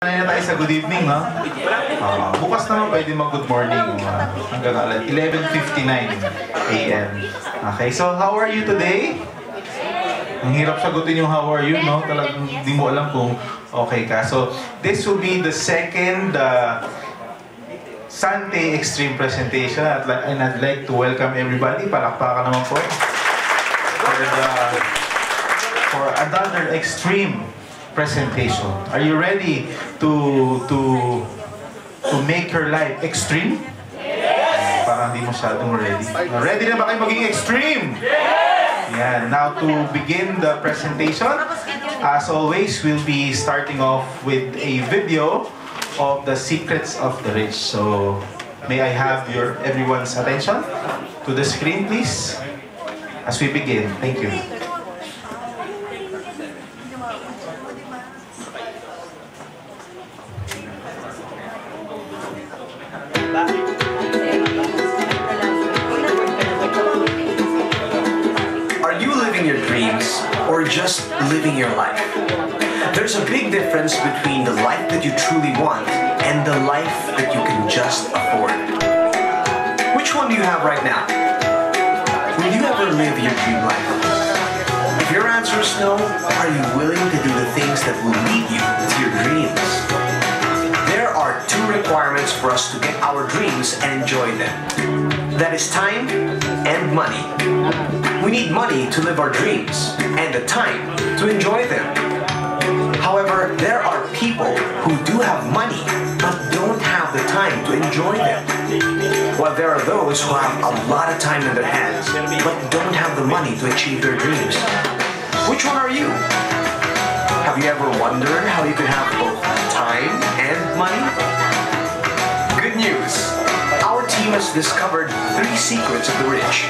Na tayo sa good evening, no? Bukas naman pwede mag-good morning hanggang 11:59 a.m. Okay, so how are you today? Ang hirap sagutin yung how are you, no? Talagang hindi mo alam kung okay ka. So, this will be the second Sante Extreme presentation and I'd like to welcome everybody. Palakpakan naman po for another extreme presentation. Are you ready to make your life extreme? Yes! Parang hindi masyadong ready. Ready na ba kayo maging extreme? Yes! Yeah. Now to begin the presentation, as always, we'll be starting off with a video of the secrets of the rich. So, may I have everyone's attention to the screen, please, as we begin. Thank you. Are you living your dreams or just living your life? There's a big difference between the life that you truly want and the life that you can just afford. Which one do you have right now? Will you ever live your dream life? If your answer is no, are you willing to do the things that will lead you to your dreams? There are two requirements for us to get our dreams and enjoy them. That is time and money. We need money to live our dreams and the time to enjoy them. However, there are people who do have money but don't have the time to enjoy them. While there are those who have a lot of time in their hands but don't have the money to achieve their dreams. Which one are you? Have you ever wondered how you could have both time and money? Good news! Our team has discovered 3 secrets of the rich.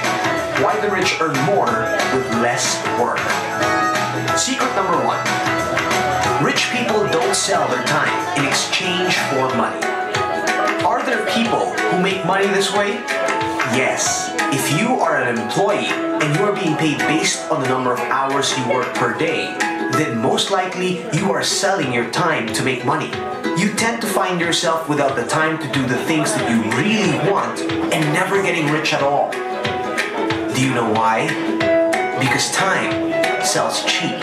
Why the rich earn more with less work. Secret number 1. Rich people don't sell their time in exchange for money. Are there people who make money this way? Yes. If you are an employee and you are being paid based on the number of hours you work per day, then most likely you are selling your time to make money. You tend to find yourself without the time to do the things that you really want and never getting rich at all. Do you know why? Because time sells cheap.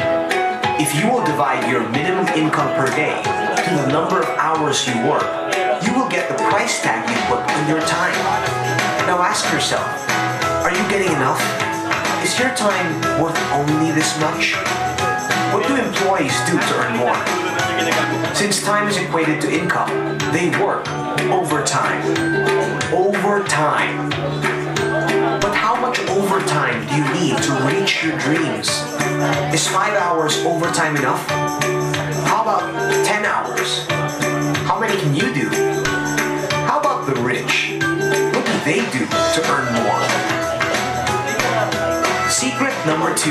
If you will divide your minimum income per day to the number of hours you work, you will get the price tag you put on your time. Now ask yourself, are you getting enough? Is your time worth only this much? What do employees do to earn more? Since time is equated to income, they work overtime. Overtime. But how much overtime do you need to reach your dreams? Is 5 hours overtime enough? How about 10 hours? How many can you do? How about the rich? What do they do to earn more? Secret number 2.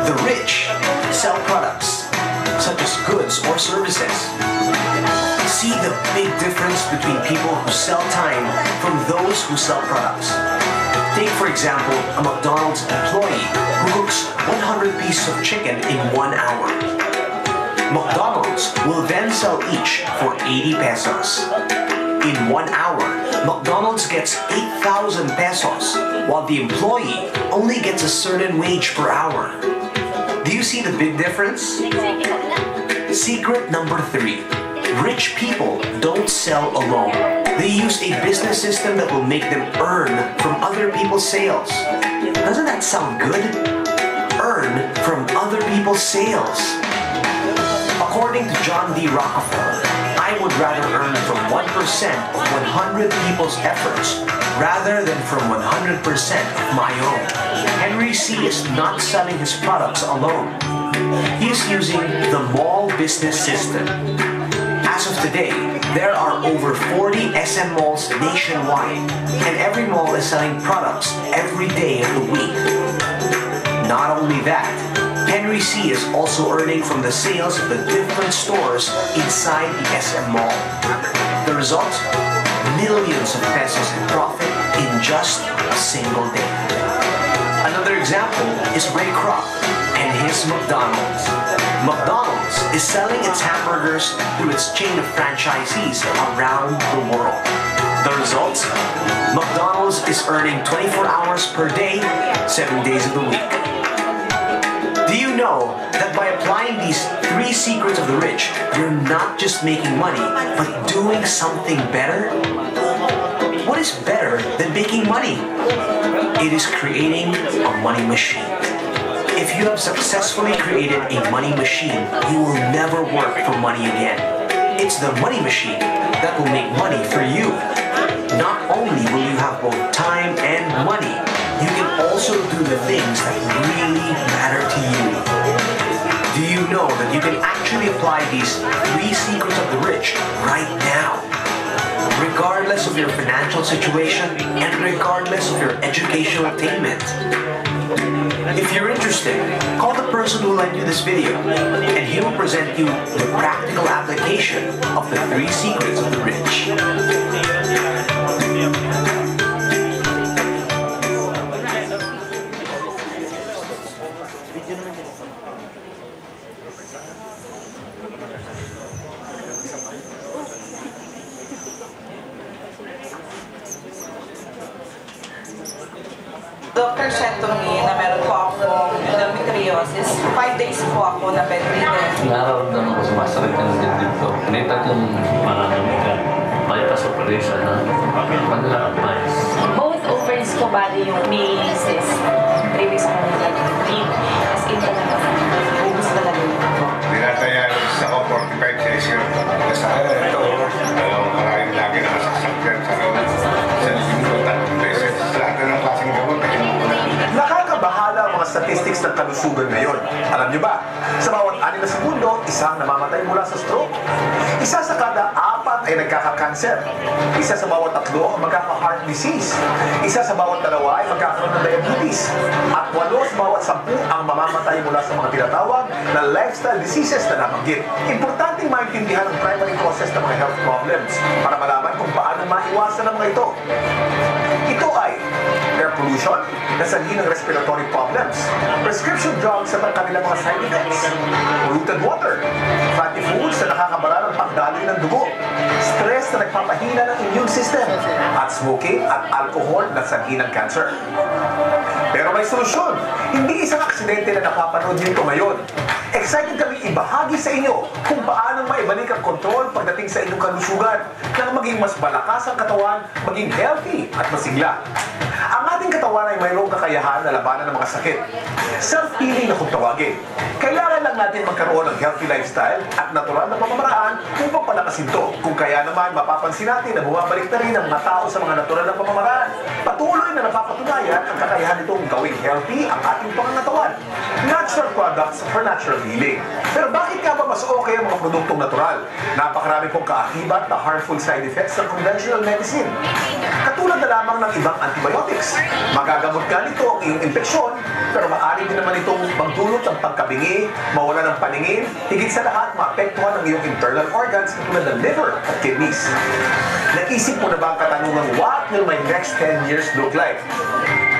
The rich sell products, such as goods or services. See the big difference between people who sell time from those who sell products. Take, for example, a McDonald's employee who cooks 100 pieces of chicken in 1 hour. McDonald's will then sell each for 80 pesos. In 1 hour, McDonald's gets 8,000 pesos, while the employee only gets a certain wage per hour. Do you see the big difference? Secret number 3. Rich people don't sell alone. They use a business system that will make them earn from other people's sales. Doesn't that sound good? Earn from other people's sales. According to John D. Rockefeller, I would rather earn from 1% of 100 people's efforts rather than from 100% of my own. Henry C. is not selling his products alone. He is using the mall business system. As of today, there are over 40 SM malls nationwide, and every mall is selling products every day of the week. Not only that, Henry C. is also earning from the sales of the different stores inside the SM mall. The result? Millions of pesos in profit in just a single day. Another example is Ray Kroc and his McDonald's. McDonald's is selling its hamburgers through its chain of franchisees around the world. The results? McDonald's is earning 24 hours per day, 7 days of the week. Do you know that by applying these 3 secrets of the rich, you're not just making money, but doing something better? What is better than making money? It is creating a money machine. If you have successfully created a money machine, you will never work for money again. It's the money machine that will make money for you. Not only will you have both time and money, you can also do the things that really matter to you. Do you know that you can actually apply these 3 secrets of the rich right now? Regardless of your financial situation and regardless of your educational attainment. If you're interested, call the person who lent you this video and he will present you the practical application of the 3 secrets of the rich. Doctor said to me na meron po akong endometriosis. 5 days po ako na bedridden. Nararamdaman ko sumasakit ka ng dibdib ko. May tatlong maraming ka. Bypass operation na panlakapais. Both ovaries ko bali yung may cyst. 3 weeks ako nag-leave. As in talaga, bubus talaga yun. Dinatayan sa ko 45 days yun. Sa akin, ito, maraming lagi nakasasakyan sa loob. Sa linggo, 3 beses. Lahat na ng klaseng gamot. Nakakabahala ang mga statistics ng kalusugan ngayon. Alam niyo ba, sa bawat 6 na segundo, isang namamatay mula sa stroke. Isa sa kada 4 ay nagkaka-cancer. Isa sa bawat 3 ang magkaka-heart disease. Isa sa bawat 2 ay magkakaroon ng diabetes. At 8 sa bawat 10 ang mamamatay mula sa mga tinatawag na lifestyle diseases na nabanggit. Importanteng maintindihan ang primary causes ng mga health problems para malaman kung paano maiwasan ang mga ito. Ito ay air pollution, nasanhi ng respiratory problems, prescription drugs at ang kanilang mga side effects, polluted water, fatty foods na nakakabara ng pagdaloy ng dugo, stress na nagpapahina ng immune system, at smoking at alcohol na sanhi ng cancer. Pero may solusyon. Hindi isang aksidente na napapanood nito ngayon. Excited kami ibahagi sa inyo kung paano maibalik ang kontrol pagdating sa inyong kalusugan nang maging mas malakas ang katawan, maging healthy at masigla. Ang ating katawan ay mayroong kakayahan na labanan ng mga sakit. Self-healing na kung tawagin. Kailangan lang natin magkaroon ng healthy lifestyle at natural na pamamaraan upang palakasin ito. Kung kaya naman, mapapansin natin na bumabalik na rin ang mga tao sa mga natural na pamamaraan. Patuloy na napapatunayan ang kakayahan nitong gawing healthy ang ating pangangatawan. Natural products for natural healing. Pero bakit nga ba mas okay ang mga produktong natural? Napakarami pong kaakibat na harmful side effects ng conventional medicine. Katulad na lamang ng ibang antibiotics. Magagamot ka nito ang iyong infeksyon, pero maaari din naman itong magdulot ng pagkabingi, mawala ng paningin, higit sa lahat maapektuhan ang iyong internal organs katulad ng liver at kidneys. Naisip mo na ba ang katanungan, what will my next 10 years look like?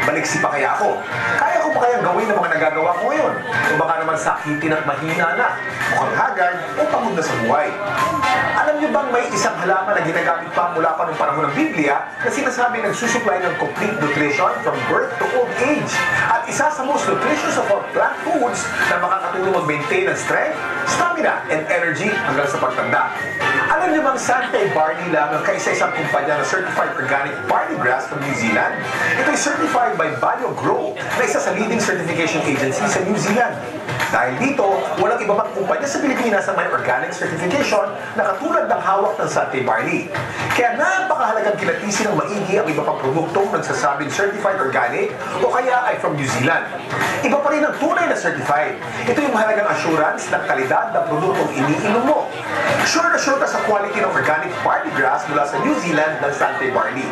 Baliksi pa kaya ako? Kaya ko pa kayang gawin ang mga nagagawa ko ngayon? O baka naman sakitin at mahina na, mukhang haggard o pagod na sa buhay? Alam niyo bang may isang halaman na ginagamit pa mula pa ng panahon ng Biblia na sinasabi nagsusupply ng complete nutrition from birth to old age? At isa sa most nutritious of all plant foods na makakatulong mag-maintain ng strength, stamina, and energy hanggang sa pagtanda. Alam niyo bang Sante Barley lang ang kaisa-isang kumpanya na certified organic barley grass from New Zealand? Ito ay certified by BioGrow na isa sa leading certification agency sa New Zealand. Dahil dito, walang iba pang kumpanya sa Pilipinas na may organic certification na katulad ng hawak ng Sante Barley. Kaya napakahalagang kilatisin ng maigi ang iba pang produktong nagsasabing certified organic o kaya ay from New Zealand. Iba pa rin ang tunay na certified. Ito yung mahalagang assurance ng kalidad ng produktong iniinom mo. Sure na sure ka sa quality ng organic barley grass mula sa New Zealand ng Sante Barley.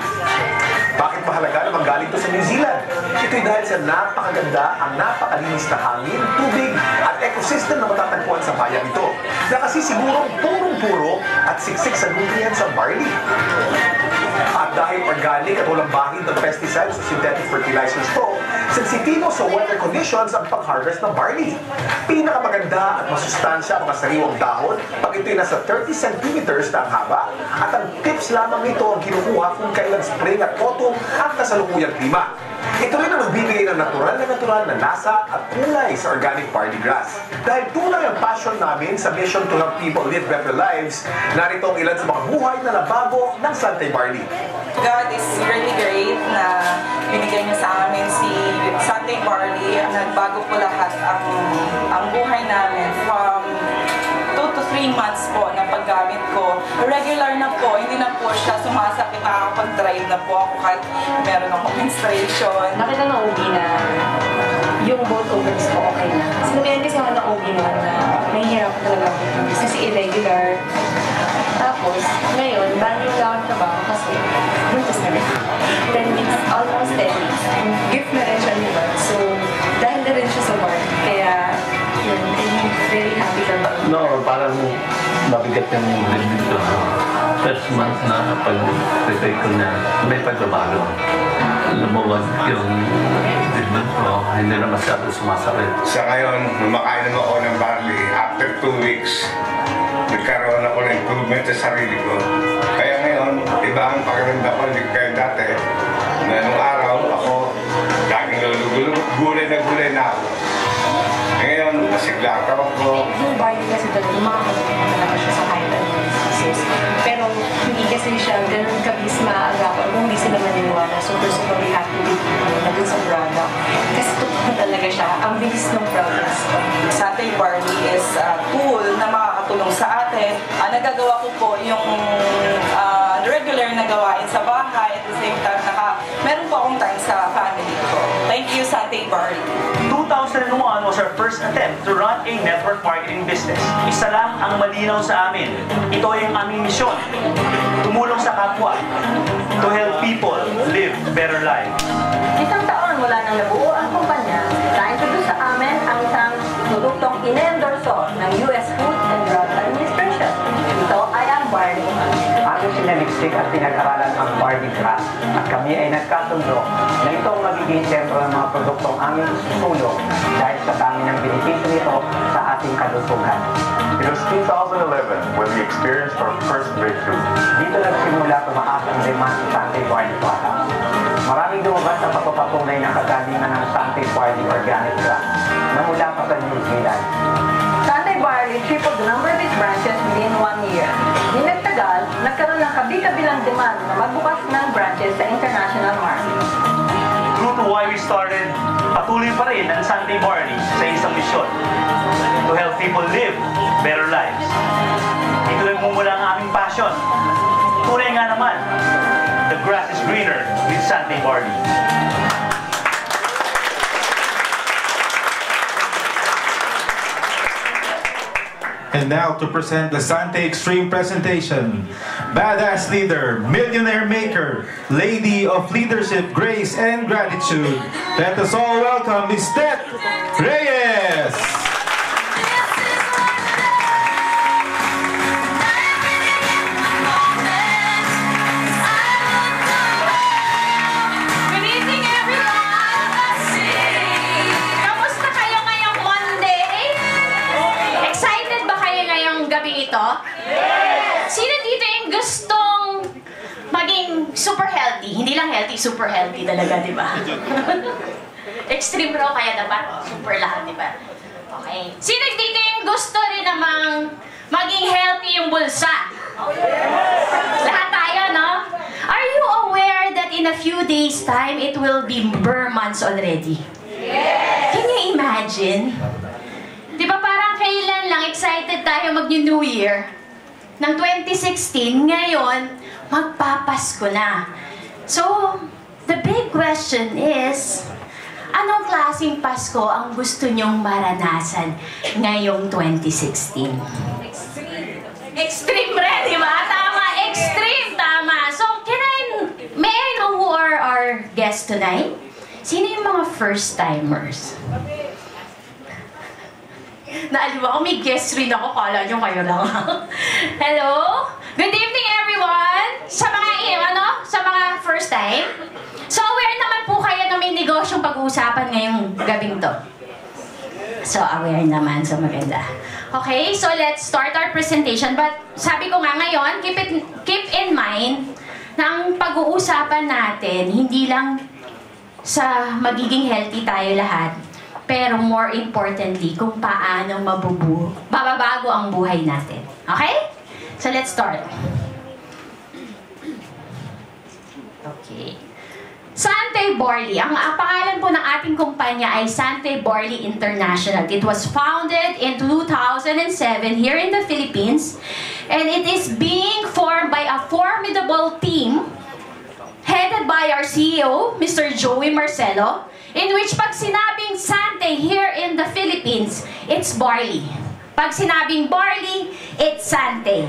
Bakit mahalaga na manggaling ito sa New Zealand? Ito'y dahil sa napakaganda, ang napakalinis na hangin, tubig, at ecosystem na matatagpuan sa bayan ito, na kasi sigurong purong-puro at siksik sa nutrients ang barley. At At dahil organic at walang bahid ng pesticides o synthetic fertilizers po, sensitibo sa weather conditions ang pag-harvest ng barley. Pinakamaganda at masustansya ang mga sariwang dahon pag ito'y nasa 30 centimeters na ang haba, at ang tips lamang nito ang kinukuha kung kailan spring at autumn ang kasalukuyang klima. Ito rin ang magbibigay ng natural na lasa at kulay sa organic barley grass. Dahil tunay ang passion namin sa mission to help people live better lives, narito ang ilan sa mga buhay na nabago ng Santay Barley. God is really great na binigyan niya sa amin si Santay Barley. Nagbago po lahat ang buhay namin from 2 to 3 months po na paggamit ko. Regular na po, hindi na po siya sumasakit. Nakakapag-drive na po ako kahit meron akong menstruation. Nakita ng OB na yung both ovaries ko okay na. Sinabihan kasi ako ng OB na nahihirap talaga ako kasi irregular. Tapos, ngayon, balik lang ang trabaho kasi buntis na rin. 10 weeks, almost 10 weeks. Gift na rin siya ni Lord. So, dahil na rin siya sa work. Kaya, yun, I'm very happy for me. No, parang mabigat yung dibdib ko. First month na pag-retake ko na may pagbabago. Lumuwag yung dibdib ko, hindi na masyado sumasakit. Sa ngayon, lumakain naman ako ng barley. After 2 weeks, nagkaroon ako ng improvement sa sarili ko. Kaya ngayon, iba ang pakiramdam ko, hindi kaya dati. Na nung araw, ako, laging lulugulog, gulay na ako. Ngayon, masigla ang tawag ko. Yung barley kasi talaga, makakatawa talaga siya sa Highland disease. Pero hindi kasi siya ganun kabis maaagapan kung hindi sila maniniwala. So first of all, we have to be na dun sa product. Kasi totoo talaga siya. Ang bilis ng products. Santay Barley is a tool na makakatulong sa atin. Nagagawa ko po yung regular na gawain sa bahay. At the same time, meron po akong time sa family ko. Thank you, Santay Barley. 2001 was our first attempt to run a network marketing business. Isa lang ang malinaw sa amin. Ito ay ang aming misyon. Tumulong sa kapwa. To help people live better lives. Isang taon mula nang nabuo ang kumpanya, na-introduce sa amin ang isang produktong ine-endorso ng US Food and Drug Administration. Ito ay ang barley. Aming sinaliksik at pinag-aralan ang barley grass at kami ay nagkasundo na ito ang magiging sentro ng mga produktong aming susulong dahil sa dami ng benepisyo nito sa ating kalusugan. It was 2011 when we experienced our first breakthrough. Dito nagsimula tumaas ang demand sa Santay Barley products. Maraming lumabas na papapatunay ng kagalingan ng Santay Barley organic grass na mula pa sa New Zealand. Santay Barley tripled the number of its branches within 1 year. Di nagtagal, nagkaroon ng kabi-kabilang demand na magbukas ng branches sa international market. True to why we started, patuloy pa rin ang Santay Barley sa isang misyon. To help people live better lives. Dito nagmumula ang aming passion. Tunay nga naman, the grass is greener with Santay Barley. And now to present the Santay Extreme presentation, badass leader, millionaire maker, lady of leadership, grace, and gratitude. Let us all welcome Ms. Tet Reyes. Good evening, everyone! Kamusta kayo ngayong Monday? Excited ba kayo ngayong gabi ito? Yes! Sino dito yung gustong maging super healthy? Hindi lang healthy, super healthy talaga, di ba? Extreme raw kaya dapat super lahat, di ba? Okay. Sino dito yung gusto rin namang maging healthy yung bulsa? Lahat tayo, no? Are you aware that in a few days' time, it will be Burr months already? Yes! Can you imagine? Di ba parang kailan lang excited tayo mag-New Year? Ng 2016, ngayon, magpapasko na. So, the big question is, anong klaseng Pasko ang gusto nyong maranasan ngayong 2016? Extreme rin, di ba? Tama, extreme, tama. So, may I know who are our guests tonight? Sino yung mga first-timers? Naaliw ako, may guest rin ako. Kala nyo kayo lang. Hello? Good evening, everyone! Sa mga pag-uusapan ngayong gabing to? So, aware naman. So, maganda. Okay, so let's start our presentation. But sabi ko nga ngayon, keep in mind na ang pag-uusapan natin, hindi lang sa magiging healthy tayo lahat, pero more importantly, kung paano mababago ang buhay natin. Okay? So, let's start. Okay. Sante Barley. Ang pangalan po ng ating kumpanya ay Sante Barley International. It was founded in 2007 here in the Philippines. And it is being formed by a formidable team headed by our CEO, Mr. Joey Marcelo, in which pag sinabing Sante here in the Philippines, it's barley. Pag sinabing barley, it's Sante.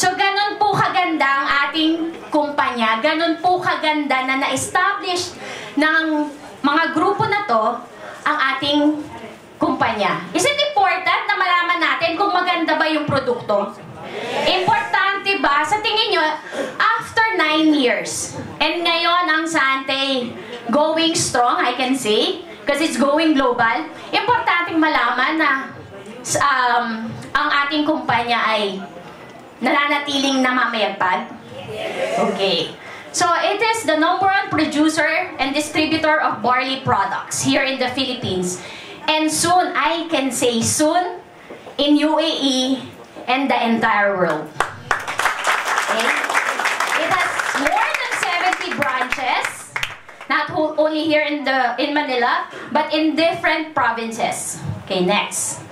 So, ganun po kaganda ang ating kumpanya, ganun po kaganda na na-establish ng mga grupo na to ang ating kumpanya. Is it important na malaman natin kung maganda ba yung produkto? Importante ba? Sa tingin nyo, after 9 years, and ngayon ang Sante going strong, I can say, because it's going global, importante malaman na ang ating kumpanya ay nananatiling namamayagpag? Okay. So, it is the #1 producer and distributor of barley products here in the Philippines. And soon, I can say soon, in UAE and the entire world. Okay? It has more than 70 branches, not only here in Manila, but in different provinces. Okay, next.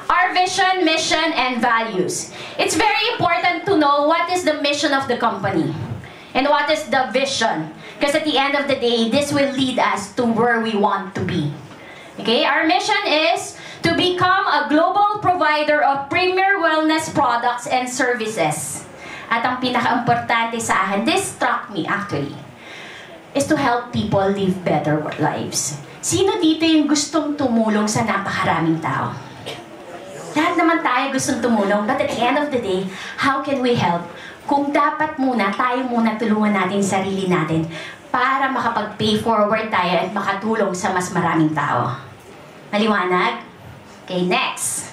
Our vision, mission, and values. It's very important to know what is the mission of the company and what is the vision. Because at the end of the day, this will lead us to where we want to be. Okay, our mission is to become a global provider of premier wellness products and services. At ang pinaka-importante sa akin, this struck me actually, is to help people live better lives. Sino dito yung gustong tumulong sa napakaraming tao? Lahat naman tayo gustong tumulong, but at the end of the day, how can we help? Kung dapat tayo muna tulungan natin sarili natin para makapag-pay forward tayo at makatulong sa mas maraming tao. Maliwanag? Okay, next.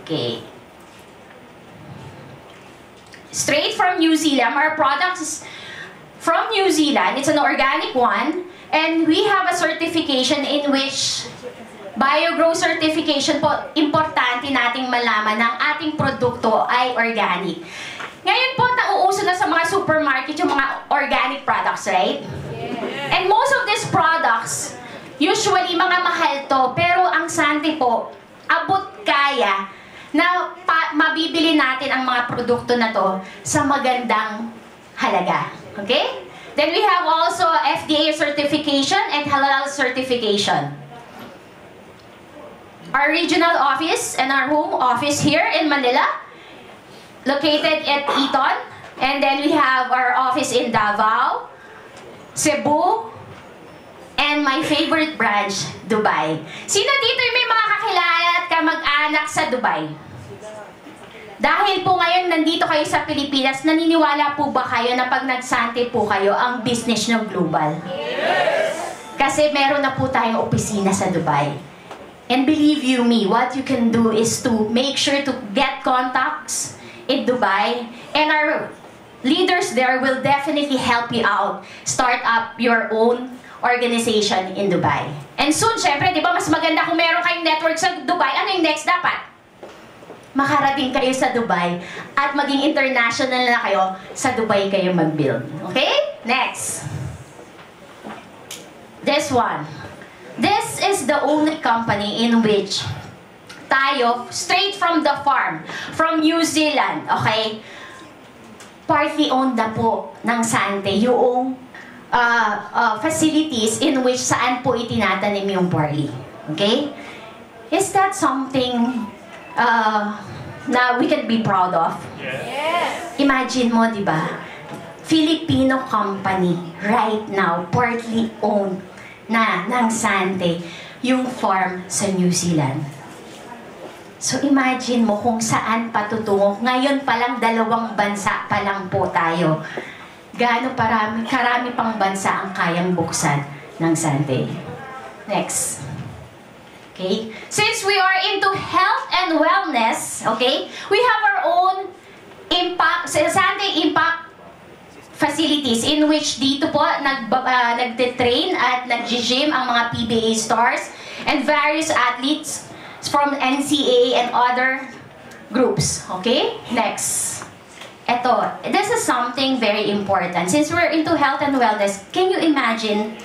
Okay. Straight from New Zealand, our product is from New Zealand. It's an organic one, and we have a certification in which BioGrow certification po, importante nating malaman na ang ating produkto ay organic. Ngayon po, nauuso na sa mga supermarket yung mga organic products, right? Yeah. And most of these products, usually mga mahal to, pero ang Sante po, abot kaya na mabibili natin ang mga produkto na to sa magandang halaga. Okay? Then we have also FDA certification and halal certification. Our regional office and our home office here in Manila, located at Eton. And then we have our office in Davao, Cebu, and my favorite branch, Dubai. Sino dito yung may mga kakilala at kamag-anak sa Dubai? Dahil po ngayon nandito kayo sa Pilipinas, naniniwala po ba kayo na pag nag-Sante po kayo, ang business nyo global? Yes! Kasi meron na po tayong opisina sa Dubai. And believe you me, what you can do is to make sure to get contacts in Dubai, and our leaders there will definitely help you out. Start up your own organization in Dubai. And soon, syempre, di ba, mas maganda kung meron kayong network sa Dubai. Ano yung next dapat? Makarating kayo sa Dubai at maging international na kayo, sa Dubai kayo mag-build. Okay? Next. This one. This is the only company in which tayo, straight from the farm, from New Zealand, okay? Partly owned na po ng Sante yung facilities in which saan po itinatanim yung barley. Okay? Is that something na we can be proud of? Yes. Imagine mo, di ba? Filipino company right now, partly owned na ng Sante, yung farm sa New Zealand. So imagine mo kung saan patutungo. Ngayon pa lang 2 bansa pa lang po tayo. Gaano karami pang bansa ang kayang buksan ng Sante. Next. Okay? Since we are into health and wellness, okay, we have our own Sunday Impact facilities in which dito po nagte-train at nag-gym ang mga PBA stars and various athletes from NCAA and other groups. Okay? Next. Ito, this is something very important. Since we're into health and wellness, can you imagine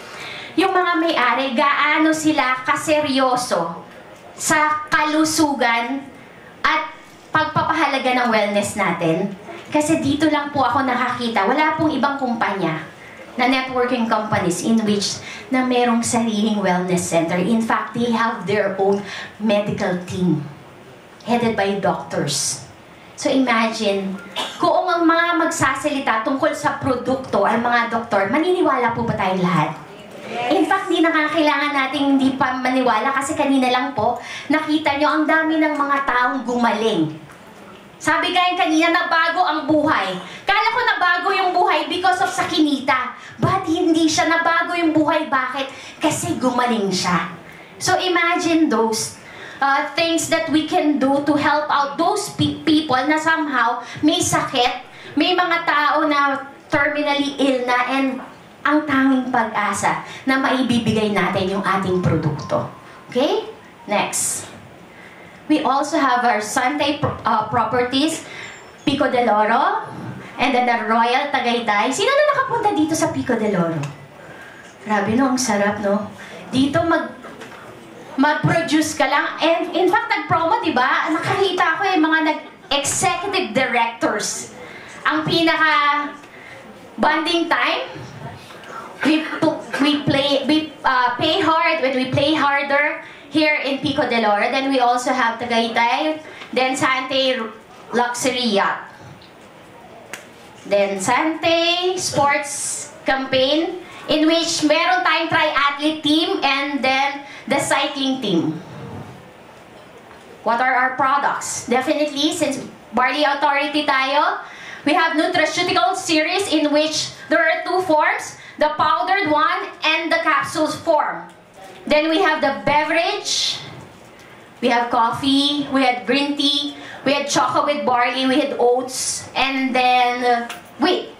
yung mga may-ari, gaano sila kaseryoso sa kalusugan at pagpapahalaga ng wellness natin? Kasi dito lang po ako nakakita, wala pong ibang kumpanya na networking companies in which na merong sariling wellness center. In fact, they have their own medical team headed by doctors. So imagine, kung ang mga magsasalita tungkol sa produkto ay mga doktor, maniniwala po ba tayong lahat? In fact, di nakakailangan nating hindi pa maniwala kasi kanina lang po, nakita nyo ang dami ng mga taong gumaling. Sabi kayo kanina, nabago ang buhay. Kala ko nabago yung buhay because of sa kinita. But hindi siya nabago yung buhay. Bakit? Kasi gumaling siya. So imagine those things that we can do to help out those people na somehow may sakit, may mga tao na terminally ill na, and ang tanging pag-asa na maibibigay natin yung ating produkto. Okay? Next. We also have our Sunday properties, Pico de Oro, and then the Royal Tagaytay. Sino na nakapunta dito sa Pico de Oro? Grabe no, ang sarap no? Dito mag-produce ka lang. And in fact, nag-promo, diba? Nakakita ko yung mga executive directors. Ang pinaka bonding time, we pay hard when we play harder here in Pico de Oro. Then we also have Tagaytay, then Sante Luxury Yacht. Then Sante Sports Campaign, in which meron tayong triathlete team and then the cycling team. What are our products? Definitely, since Barley Authority tayo, we have nutraceutical series in which there are two forms, the powdered one and the capsules form. Then we have the beverage, we have coffee, we had green tea, we had chocolate with barley, we had oats, and then wheat.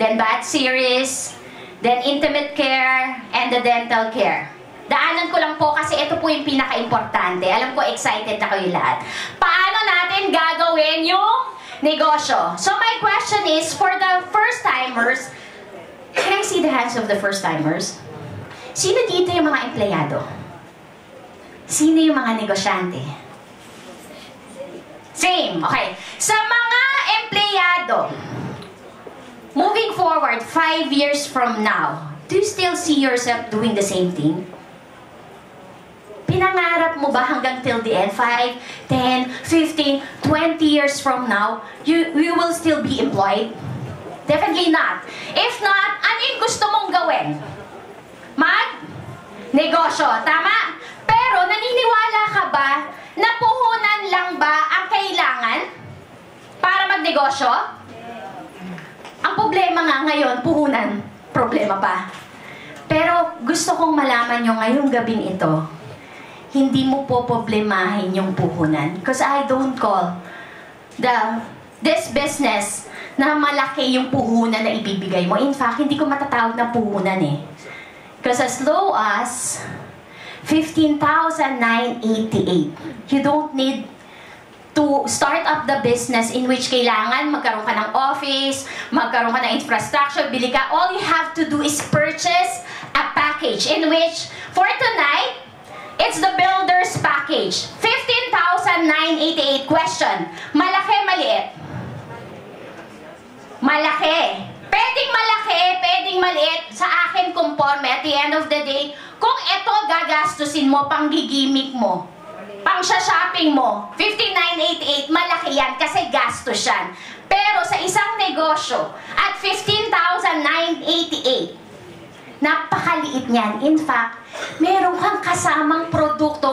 Then bath series, then intimate care, and the dental care. Daanan ko lang po kasi ito po yung pinaka-importante. Alam ko excited na kayo lahat. Paano natin gagawin yung negosyo? So my question is, for the first-timers, can I see the hands of the first-timers? Sino dito yung mga empleyado? Sino yung mga negosyante? Same. Okay. Sa mga empleyado, moving forward, 5 years from now, do you still see yourself doing the same thing? Pinangarap mo ba hanggang till the end? 5, 10, 15, 20 years from now, you will still be employed? Definitely not. If not, ano yung gusto mong gawin? Mag-negosyo, tama? Pero naniniwala ka ba na puhunan lang ba ang kailangan para magnegosyo? Ang problema nga ngayon, puhunan, problema pa. Pero gusto kong malaman nyo ngayong gabing ito, hindi mo po problemahin yung puhunan. Because I don't call this business na malaki yung puhunan na ibibigay mo. In fact, hindi ko matatawag na puhunan eh. Because as low as 15,988, you don't need to start up the business in which kailangan magkaroon ka ng office, magkaroon ka ng infrastructure, bili ka. All you have to do is purchase a package in which, for tonight, it's the builder's package. 15,988. Question, malaki, maliit? Malaki. Pwedeng malaki, pwedeng maliit. Sa akin, conforme. At the end of the day, kung ito gagastusin mo, pang gigimik mo, pang shopping mo, 15,988, malaki yan kasi gastos yan. Pero sa isang negosyo, at 15,988, napakaliit niyan. In fact, meron kang kasamang product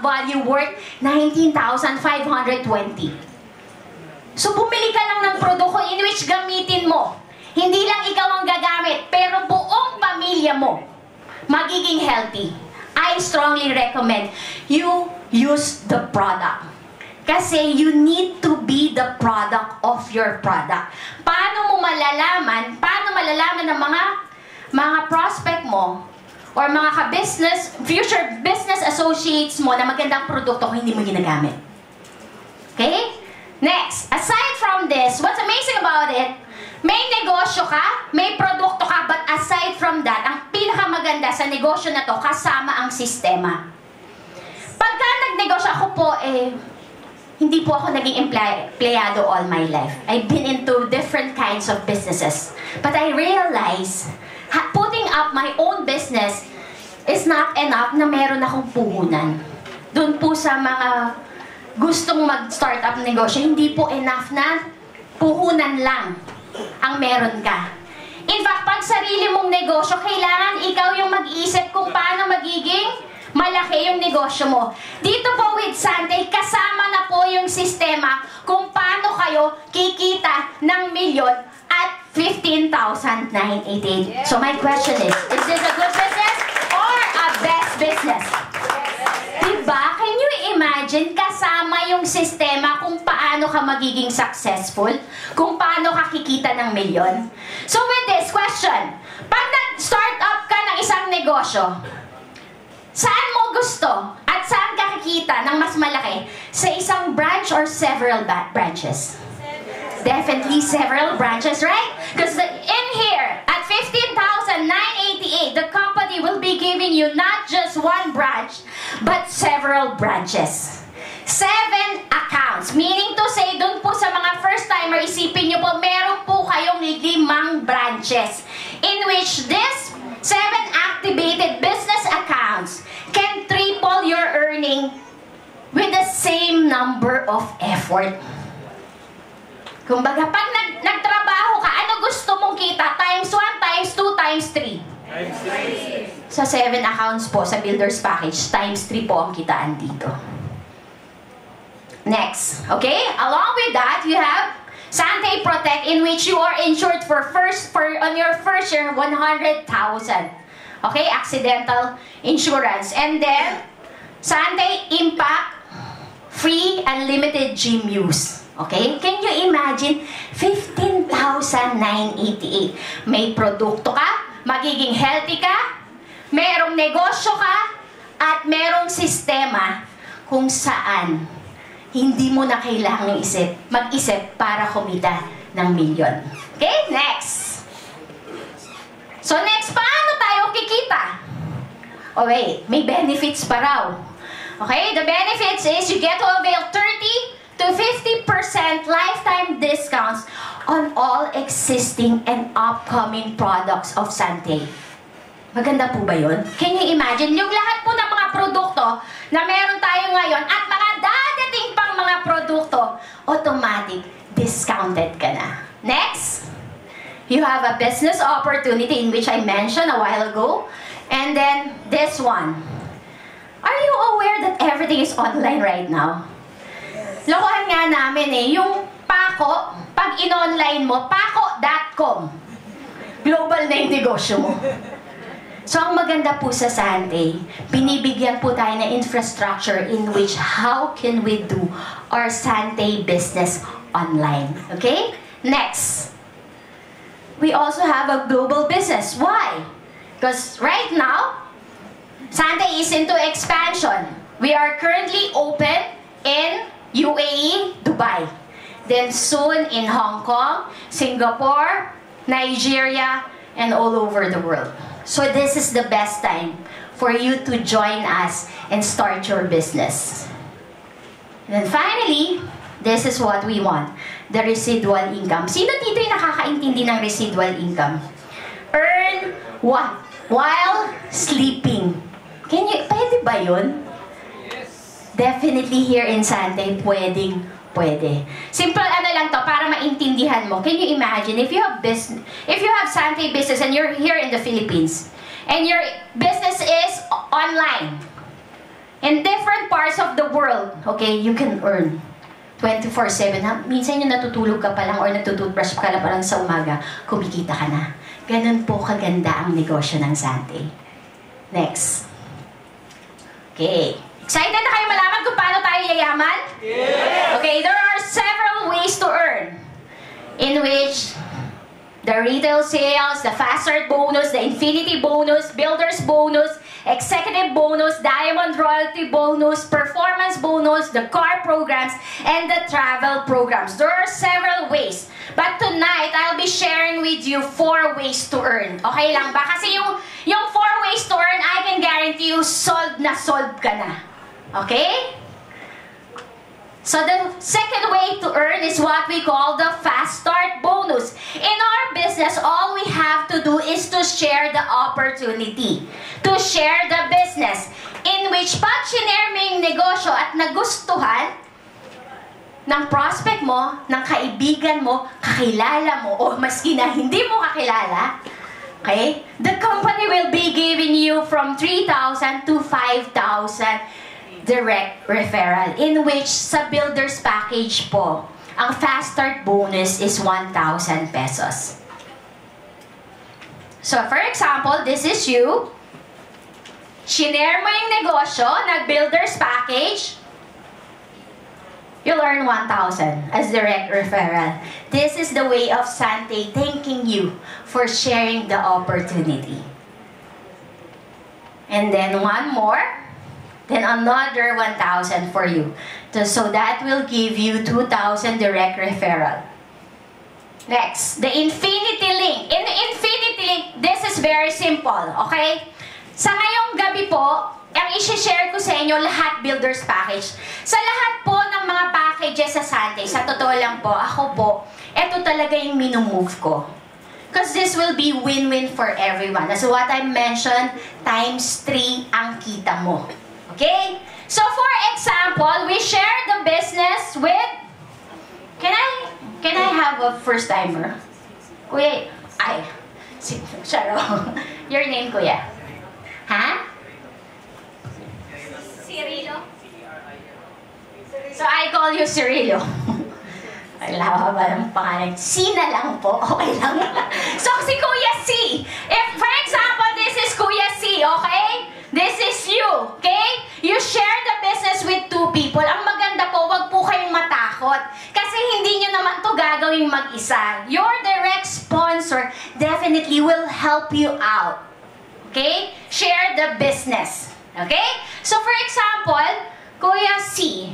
value worth 19,520. So, bumili ka lang ng produkto in which gamitin mo. hindi lang ikaw ang gagamit, pero buong pamilya mo magiging healthy, I strongly recommend you use the product. Kasi you need to be the product of your product. Paano malalaman ng mga prospect mo or mga ka-business, future business associates mo na magandang produkto kung hindi mo ginagamit? Okay? Next, aside from this, what's amazing about it, may negosyo ka, may produkto ka, but aside from that, ang pinakamaganda sa negosyo na to, kasama ang sistema. Pagka nagnegosyo ako po, hindi po ako naging empleyado all my life. I've been into different kinds of businesses. But I realized, putting up my own business is not enough na meron akong puhunan. Doon po sa mga gustong mag-start up negosyo, hindi po enough na puhunan lang ang meron ka. In fact, pag sarili mong negosyo, kailangan ikaw yung mag-iisip kung paano magiging malaki yung negosyo mo. Dito po with Sante, kasama na po yung sistema kung paano kayo kikita ng milyon at 15,988. So my question is this a good business or a best business? Diba? Can you imagine kasama yung sistema kung paano ka magiging successful? Kung paano ka kikita ng milyon? So with this question, pag nag-start up ka ng isang negosyo, saan mo gusto at saan ka kikita ng mas malaki? Sa isang branch or several branches? Definitely several branches, right? Because in here, at 15,988, the company will be giving you not just one branch, but several branches. 7 accounts. Meaning to say, dun po sa mga first-timer, isipin nyo po, meron po kayong 5 branches in which this 7 activated business accounts can triple your earning with the same number of effort. Kumbaga, pag nagtrabaho ka, ano gusto mong kita? Times 1, times 2, times 3? Times 3. Sa 7 accounts po, sa builder's package, times 3 po ang kitaan dito. Next, okay? Along with that, you have Sante Protect, in which you are insured on your first year, 100,000. Okay, accidental insurance. And then, Sante Impact, free unlimited gym use. Okay? Can you imagine? 15,988. May produkto ka, magiging healthy ka, merong negosyo ka, at merong sistema kung saan hindi mo na kailangang mag-isip para kumita ng milyon. Okay? Next. So next, paano tayo kikita? Oh wait, may benefits pa raw. Okay? The benefits is you get to avail 30 to 50% lifetime discounts on all existing and upcoming products of Sante. Maganda po ba yun? Can you imagine? Yung lahat po ng mga produkto na meron tayo ngayon at mga dadating pang mga produkto, automatic discounted ka na. Next, you have a business opportunity in which I mentioned a while ago. And then, this one. Are you aware that everything is online right now? Lokohan nga namin yung Paco, pag in-online mo, paco.com. Global na yung negosyo mo. So, ang maganda po sa Sante, binibigyan po tayo ng infrastructure in which how can we do our Sante business online. Okay? Next. We also have a global business. Why? Because right now, Sante is into expansion. We are currently open in UAE, Dubai. Then soon in Hong Kong, Singapore, Nigeria, and all over the world. So this is the best time for you to join us and start your business. And then finally, this is what we want. The residual income. Sino dito yung nakakaintindi ng residual income? Earn what? While sleeping. Pwede ba yun? Definitely here in Sante, pwede. Simple lang to para maintindihan mo. Can you imagine if you have Sante business and you're here in the Philippines and your business is online in different parts of the world, okay, you can earn 24/7. Minsan yung natutulog ka pa lang or natutoothbrush ka lang pa lang sa umaga, kumikita ka na. Ganun po kaganda ang negosyo ng Sante. Next. Okay. Excited na kayo malaman kung paano tayo yayaman? Yes! Okay, there are several ways to earn. In which the retail sales, the fast start bonus, the infinity bonus, builder's bonus, executive bonus, diamond royalty bonus, performance bonus, the car programs, and the travel programs. There are several ways. But tonight, I'll be sharing with you 4 ways to earn. Okay lang ba? Kasi yung 4 ways to earn, I can guarantee you, solved ka na. Okay? So the second way to earn is what we call the fast start bonus. In our business, all we have to do is to share the opportunity, to share the business, in which pag shinare mo yung negosyo at nagustuhan ng prospect mo, ng kaibigan mo, kakilala mo, o maski na hindi mo kakilala, okay, the company will be giving you from 3,000 to 5,000 direct referral, in which sa builder's package po, ang fast start bonus is 1,000 pesos. So, for example, this is you. Shinare mo yung negosyo, nag-builder's package, you'll earn 1,000 as direct referral. This is the way of Sante thanking you for sharing the opportunity. And then one more. Then another 1,000 for you. So that will give you 2,000 direct referral. Next, the Infinity Link. In the Infinity Link, this is very simple, okay? Sa ngayong gabi po, ang isi-share ko sa inyo lahat builder's package. Sa lahat po ng mga packages sa Sante, sa totoo lang po, ako po, ito talaga yung minumove ko. Because this will be win-win for everyone. As what I mentioned, times 3 ang kita mo. Okay? So for example, we share the business with... Can I have a first-timer? Kuya, Sharon. Your name, Kuya? Ha? Cirilo? So I call you Cirilo. Kailangan ba ng pangalan? C na lang po. Okay lang. So si Kuya C. If, for example, this is Kuya C, okay? This is you, okay? You share the business with 2 people. Ang maganda po, wag po kayong matakot. Kasi hindi nyo naman to gagawing mag-isa. Your direct sponsor definitely will help you out. Okay? Share the business. Okay? So for example, Kuya C.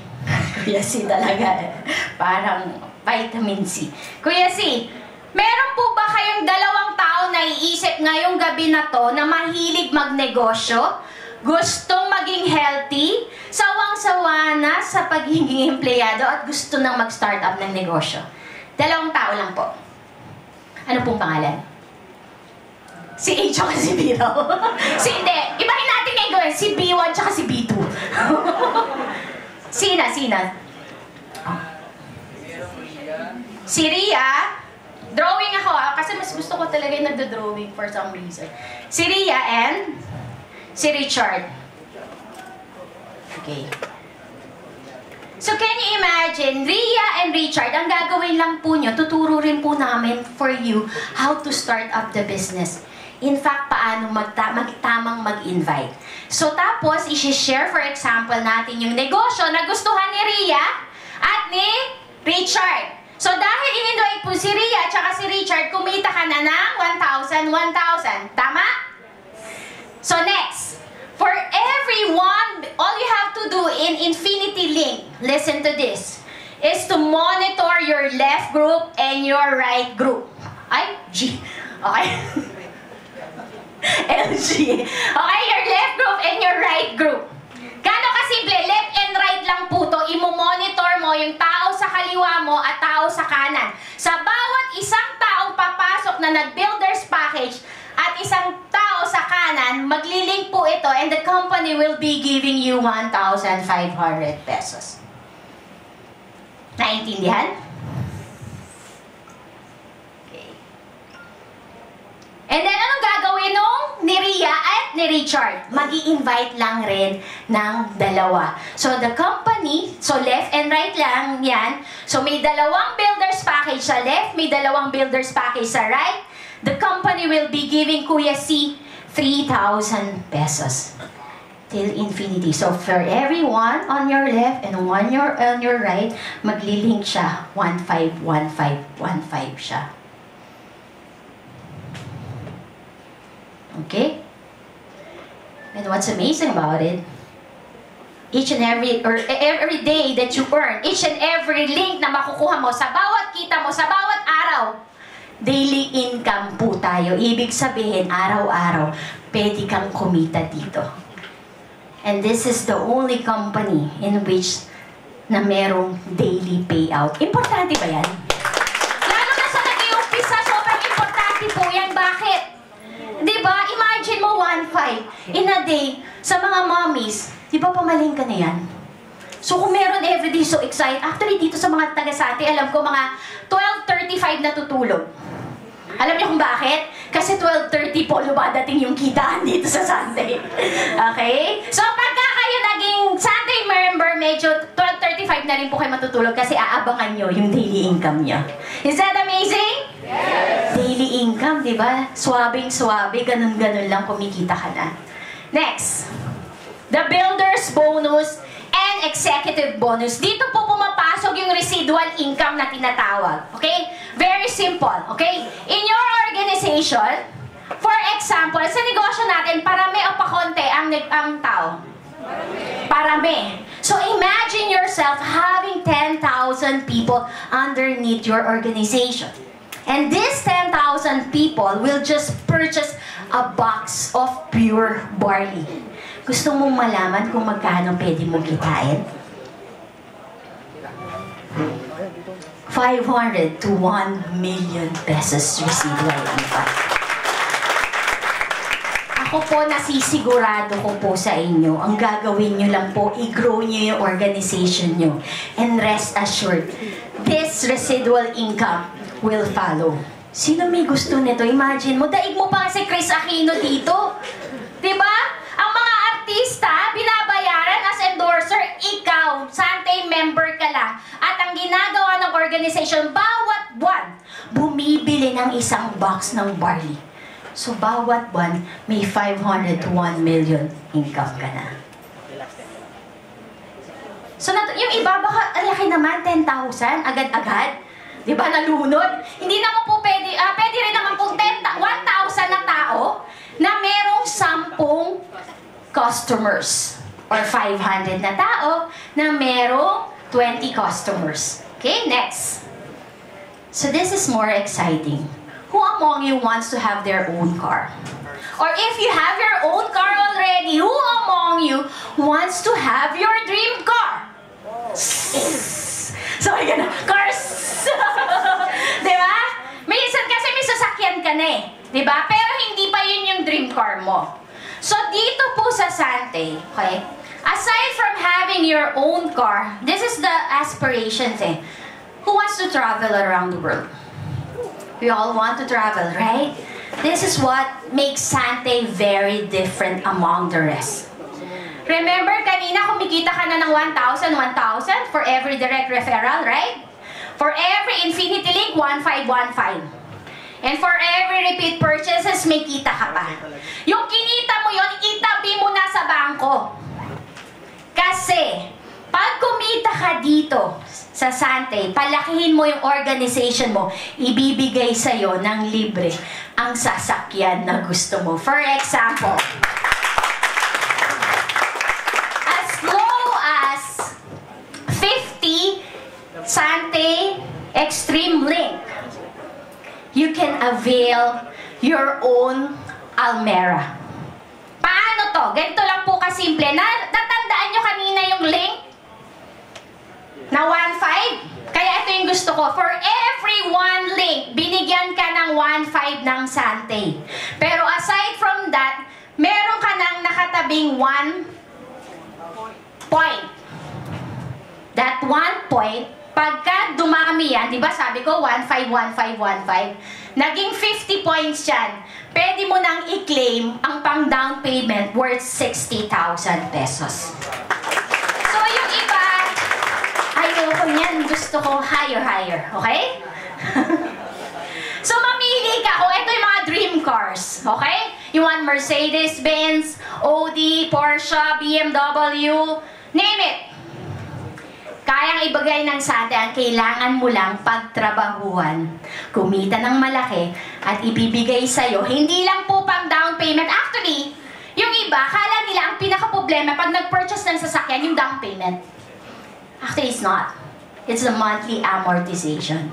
Kuya C talaga. Parang vitamin C. Kuya C, meron po ba kayong 2 tao na iisip ngayong gabi na to na mahilig magnegosyo, gustong maging healthy, sawang-sawa na sa pagiging empleyado at gusto nang mag-startup ng negosyo? 2 tao lang po. Ano pong pangalan? Si A tsaka si B daw. Hindi. Ibahin natin ngayon gawin. Si B1 tsaka si B2. Sina? Si Ria. Drawing ako kasi mas gusto ko talaga yung nagdo-drawing for some reason. Si Ria and si Richard. Okay. So can you imagine, Ria and Richard, ang gagawin lang po nyo, tuturo rin po namin for you how to start up the business. In fact, paano tamang mag-invite. So tapos, isi-share for example natin yung negosyo na gustuhan ni Ria at ni Richard. So dahil in-invite po si Ria at si Richard, kumita ka na ng 1,000. Tama? So next, for everyone, all you have to do in Infinity Link, listen to this, is to monitor your left group and your right group. G. Okay? LG. Okay, your left group and your right group. Gano'n kasimple, left and right lang po to. Imo-monitor mo yung tao sa kaliwa mo at tao sa kanan. Sa bawat isang taong papasok na nag-builder's package at isang tao sa kanan, maglilink po ito and the company will be giving you 1,500 pesos. Naintindihan? Okay. And then, anong gagawin nung ni Ria at ni Richard, mag-i-invite lang rin ng dalawa. So the company, so left and right lang yan. So may dalawang builders package sa left, may dalawang builders package sa right. The company will be giving Kuya C 3,000 pesos till infinity. So for everyone on your left and on your right, maglilink siya. 1,515 siya. Okay? And what's amazing about it, each and every day that you earn, each and every link na makukuha mo sa bawat kita mo, sa bawat araw, daily income po tayo. Ibig sabihin, araw-araw, pwede kang kumita dito. And this is the only company in which na merong daily payout. Importante ba yan? Lalo na sa nag-iumpisa, sobrang importante po yan. Bakit? Diba? Imagine mo 1,500 in a day sa mga mommies. Diba pamaling ka na yan? So kung meron everyday so excited, actually dito sa mga taga-sati, alam ko mga 12:35 natutulog. Alam niyo kung bakit? Kasi 12:30 po lumadating yung kitaan dito sa Sunday. Okay? So pagka kayo naging Sunday member, medyo 12:35 na rin po kayo matutulog kasi aabangan nyo yung daily income niya. Is that amazing? Yes! Daily income, di ba? Swabing-swabe, ganun-ganun lang kumikita ka na. Next. The builder's bonus and executive bonus. Dito po pumapasok yung residual income na tinatawag. Okay? Very simple. Okay? In your organization, for example, sa negosyo natin, parami o pakonte ang tao? Parami. So imagine yourself having 10,000 people underneath your organization. And these 10,000 people will just purchase a box of pure barley. Gusto mong malaman kung magkano pwede mo kitain? 500 to 1 million pesos residual income. Ako po, nasisigurado ko po sa inyo, ang gagawin nyo lang po, i-grow nyo yung organization nyo. And rest assured, this residual income will follow. Sino may gusto nito? Imagine mo, daig mo pa si Chris Aquino dito. Diba? Ang mga artista, binabayaran as endorser, ikaw, Sunday member ka lang. At ang ginagawa ng organization, bawat buwan, bumibili ng isang box ng barley. So, bawat buwan, may 500 to 1 million income ka na. So, yung iba, baka, ang laki naman, 10,000, agad-agad. Di ba, nalunod? Hindi naman po pwede, pwede rin naman kung 1,000 na tao na merong 10 customers or 500 na tao na merong 20 customers. Okay, next. So this is more exciting. Who among you wants to have their own car? Or if you have your own car already, who among you wants to have your dream car? So, gano'n, cars! Diba? Minsan kasi may sasakyan ka na eh. Diba? Pero hindi pa yun yung dream car mo. So, dito po sa Sante, okay, aside from having your own car, this is the aspirations eh. Who wants to travel around the world? We all want to travel, right? This is what makes Sante very different among the rest. Remember, kanina kumikita ka na ng 1,000 for every direct referral, right? For every Infinity Link, 1,515. And for every repeat purchases, may kita ka pa. Yung kinita mo yon, itabi mo na sa bangko. Kasi, pag kumita ka dito sa Sante, palakihin mo yung organization mo, ibibigay sa'yo ng libre ang sasakyan na gusto mo. For example, as low as 50 Sante Extreme Link, you can avail your own Almera. Paano to? Ganito lang po kasimple. Tatandaan nyo kanina yung link na 1,500? Kaya ito yung gusto ko. For every one link, binigyan ka ng 1,500 ng Sante. Pero aside from that, meron ka ng nakatabing 1 point. That 1 point Pagka dumami yan, di ba sabi ko 151515, naging 50 points yan. Pwede mo nang i-claim ang pang down payment worth 60,000 pesos. So yung iba, ayoko niyan, gusto ko higher, okay? So mamili ka kung ito yung mga dream cars, okay? You want Mercedes-Benz, Audi, Porsche, BMW, name it. Kayang ibigay ng Sante, ang kailangan mo lang pagtrabahuan, kumita ng malaki, at ibibigay sa'yo, hindi lang po pang down payment. Actually, yung iba, kala nila ang pinaka-problema pag nag-purchase ng sasakyan, yung down payment. Actually, it's not. It's the monthly amortization.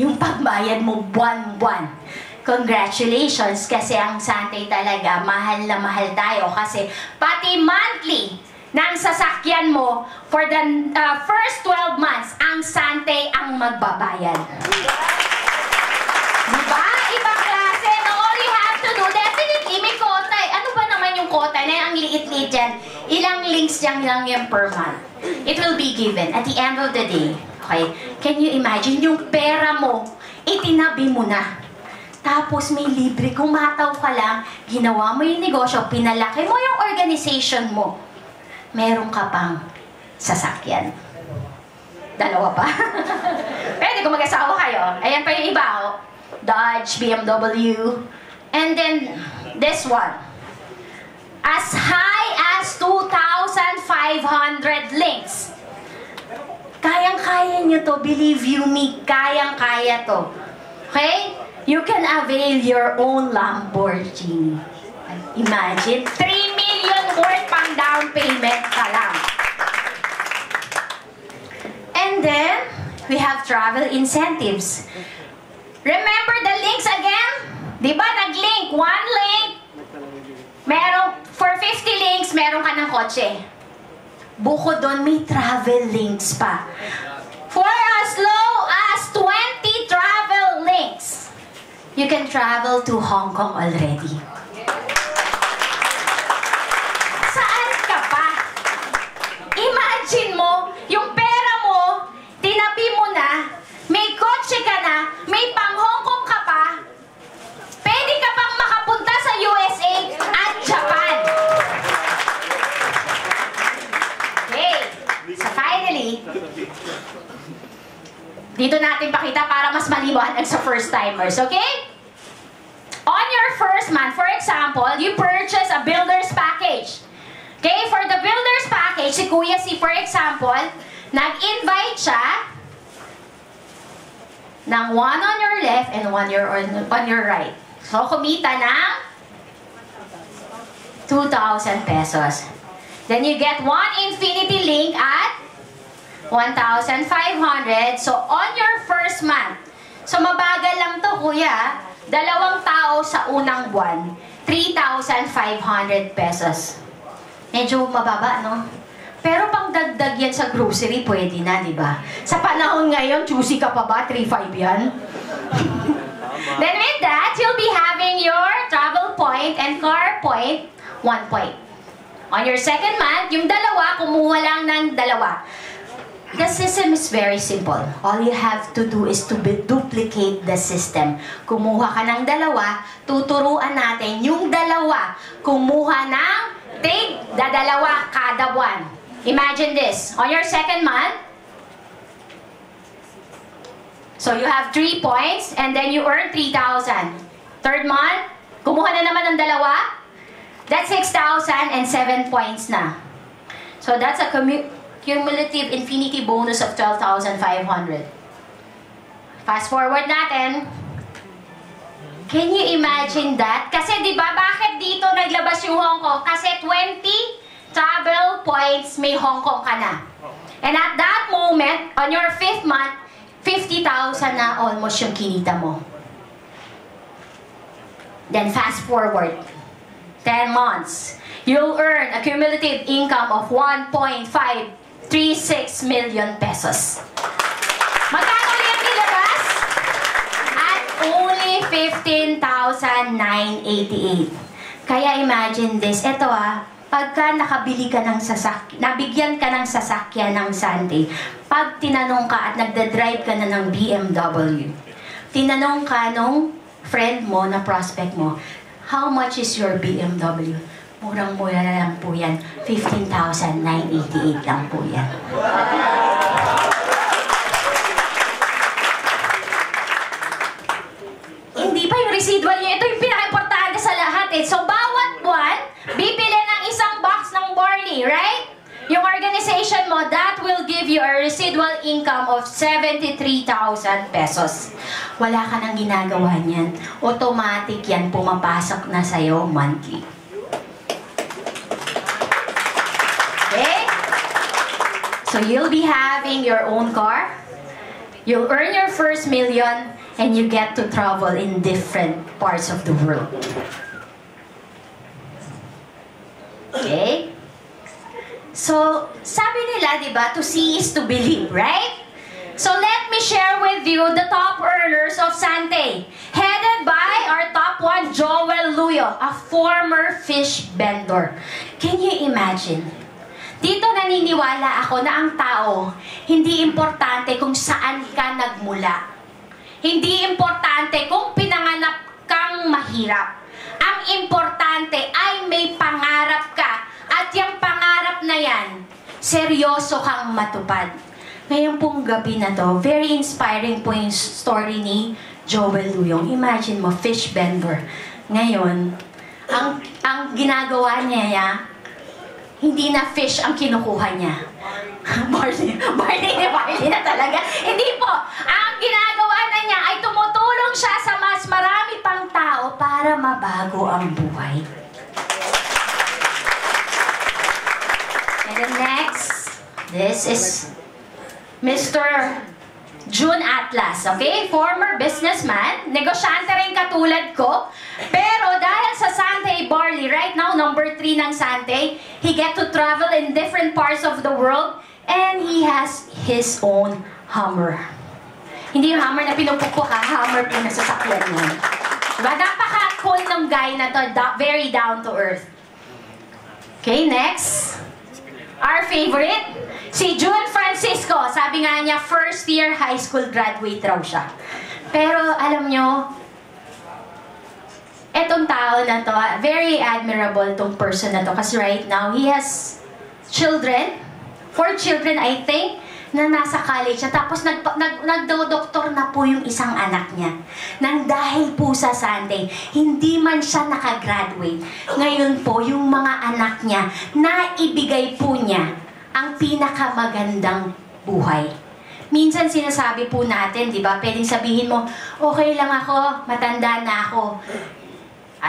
Yung pagbayad mo buwan-buwan. Congratulations, kasi ang Sante talaga, mahal na mahal tayo. Kasi pati monthly ng sasakyan mo for the first 12 months, ang Sante ang magbabayad. Diba? Ibang klase. No, all you have to do, definitely may quota. Ano ba naman yung quota na yan? Ang liit-liit yan. Ilang links lang yan per month. It will be given at the end of the day. Okay? Can you imagine yung pera mo, itinabi mo na. Tapos may libre, kumataw ka lang, ginawa mo yung negosyo, pinalaki mo yung organization mo. Meron ka pang sasakyan. Dalawa pa. Pwede kung mag-asawa kayo. Ayan pa yung iba, oh. Dodge, BMW. And then, this one. As high as 2,500 links. Kayang-kaya nyo to. Believe you me, kayang-kaya to. Okay? You can avail your own Lamborghini. Imagine, 3 million worth pang down payment ka lang. And then, we have travel incentives. Remember the links again? Di ba nag-link? One link, for 50 links, meron ka ng kotse. Bukod doon, may travel links pa. For as low as 20 travel links, you can travel to Hong Kong already. Saan ka pa? Imagine mo, yung pera mo, tinabi mo na, may kotse ka na, may pang Hong Kong ka pa, pwede ka pang makapunta sa USA at Japan. Okay, so finally, dito natin pakita para mas maliwanag sa first-timers, okay? On your first month, for example, you purchase a builder's package. Okay, for the builder's package, si Kuya for example, nag-invite siya ng one on your left and one on your right. So, kumita ng 2,000 pesos. Then you get one infinity link at 1,500. So, on your first month, so mabagal lang to, kuya, 2 tao sa unang buwan, 3,500 pesos. Medyo mababa, no? Pero pang dagdag yan sa grocery, pwede na, di ba? Sa panahon ngayon, juicy ka pa ba? 3,500 yan? Then with that, you'll be having your travel point and car point, 1 point. On your second month, yung dalawa, kumuha lang ng dalawa. The system is very simple. All you have to do is to duplicate the system. Kumuha ka ng dalawa, tuturuan natin yung dalawa. Kumuha ng dalawa kada buwan. Imagine this. On your second month, so you have 3 points and then you earn 3,000. Third month, kumuha na naman ng dalawa. That's 6,000 and 7 points na. So that's a cumulative infinity bonus of 12,500. Fast forward natin. Can you imagine that? Kasi di ba bakit dito naglabas yung Hong Kong? Kasi 20 travel points may Hong Kong ka na. And at that moment, on your 5th month, 50,000 na almost yung kinita mo. Then fast forward 10 months. You'll earn a cumulative income of 1.536 million pesos. Magkano ulit nilabas? At only 15,988. Kaya imagine this. Ito pagka nakabili ka ng nabigyan ka ng sasakyan ng Sante, pag tinanong ka at nagda-drive ka na ng BMW, tinanong ka nung friend mo na prospect mo, how much is your BMW? Murang-mura na lang po yan. 15,988 lang po yan. Hindi pa yung residual niya. Ito yung pinaka-importante sa lahat eh. So, bawat buwan, bibili ng isang box ng barley, right? Yung organization mo, that will give you a residual income of 73,000 pesos. Wala ka nang ginagawa niyan. Automatic yan, pumapasok na sa'yo monthly. Okay? So you'll be having your own car. You'll earn your first million and you get to travel in different parts of the world. Okay? So, sabi nila, di ba, to see is to believe, right? So, let me share with you the top earners of Sante. Headed by our top one, Joel Luyo, a former fish vendor. Can you imagine? Dito naniniwala ako na ang tao, hindi importante kung saan ka nagmula. Hindi importante kung pinanganak kang mahirap. Ang importante ay may pangarap ka. At yung pangarap na yan, seryoso kang matupad. Ngayong pong gabi na to, very inspiring po yung story ni Joel Luyong. Imagine mo, fish vendor. Ngayon, ang ginagawa niya, hindi na fish ang kinukuha niya. Barley na talaga. Hindi po. Ang ginagawa na niya ay tumutulong siya sa mas marami pang tao para mabago ang buhay. And then next, this is Mr. June Atlas, okay? Former businessman, negosyante rin katulad ko. Pero dahil sa Sante Barley, right now, number 3 ng Sante, he get to travel in different parts of the world and he has his own Hummer. Hindi yung Hummer na pinupukpok ha, Hummer po na sasakyan niya. Diba? Napaka-cool ng guy na to, very down to earth. Okay, next. Our favorite, si June Francisco. Sabi nga niya, first year high school graduate raw siya. Pero alam nyo, etong tao na to, very admirable tong person na to. Kasi right now, he has children, 4 children I think, na nasa college siya. Tapos nagdo-doktor na po yung isang anak niya. Nang dahil po sa Sunday, hindi man siya nakagraduate. Ngayon po, yung mga anak niya, naibigay po niya ang pinakamagandang buhay. Minsan sinasabi po natin, di ba? Pwedeng sabihin mo, okay lang ako, matanda na ako.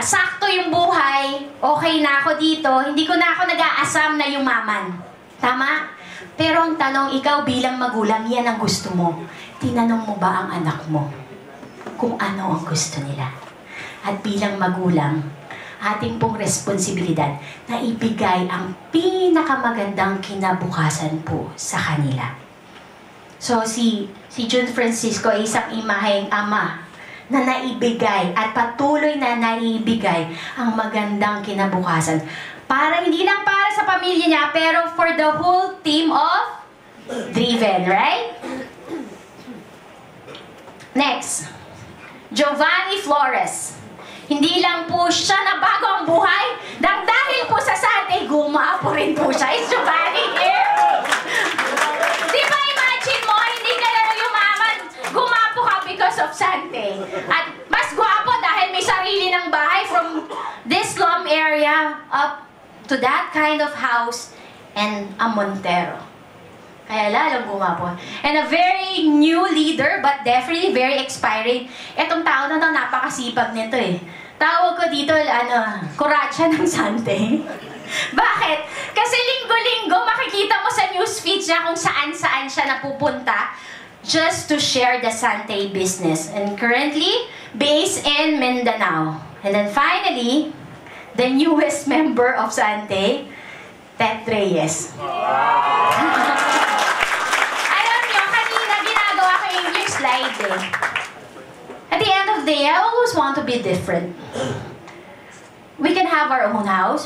Sakto yung buhay, okay na ako dito, hindi ko na ako nag-aasam na yumaman. Tama? Pero ang tanong, ikaw bilang magulang, yan ang gusto mo. Tinanong mo ba ang anak mo kung ano ang gusto nila? At bilang magulang, ating pong responsibilidad na ibigay ang pinakamagandang kinabukasan po sa kanila. So si June Francisco ay isang imaheng ama na naibigay at patuloy na naibigay ang magandang kinabukasan. Para hindi lang para sa pamilya niya, pero for the whole team of Driven, right? Next, Giovanni Flores. Hindi lang po siya nabago ang buhay, dahil po sa Sante, gumapo rin po siya. It's Giovanni here. Di ba imagine mo, hindi ka na yumaman, gumapo ka because of Sante. At mas guwapo dahil may sarili ng bahay from this slum area up to that kind of house and a Montero. Kaya lalong gumapo. And a very new leader, but definitely very expiring. Etong tao na to, napakasipag nito eh. Tawag ko dito, kuratsa ng Sante. Bakit? Kasi linggo-linggo, makikita mo sa newsfeeds niya kung saan-saan siya napupunta just to share the Sante business. And currently, based in Mindanao. And then finally, the newest member of Sante, Tet Reyes. Alam nyo, kanina ginagawa ko yung slide eh. At the end of the day, I always want to be different. We can have our own house.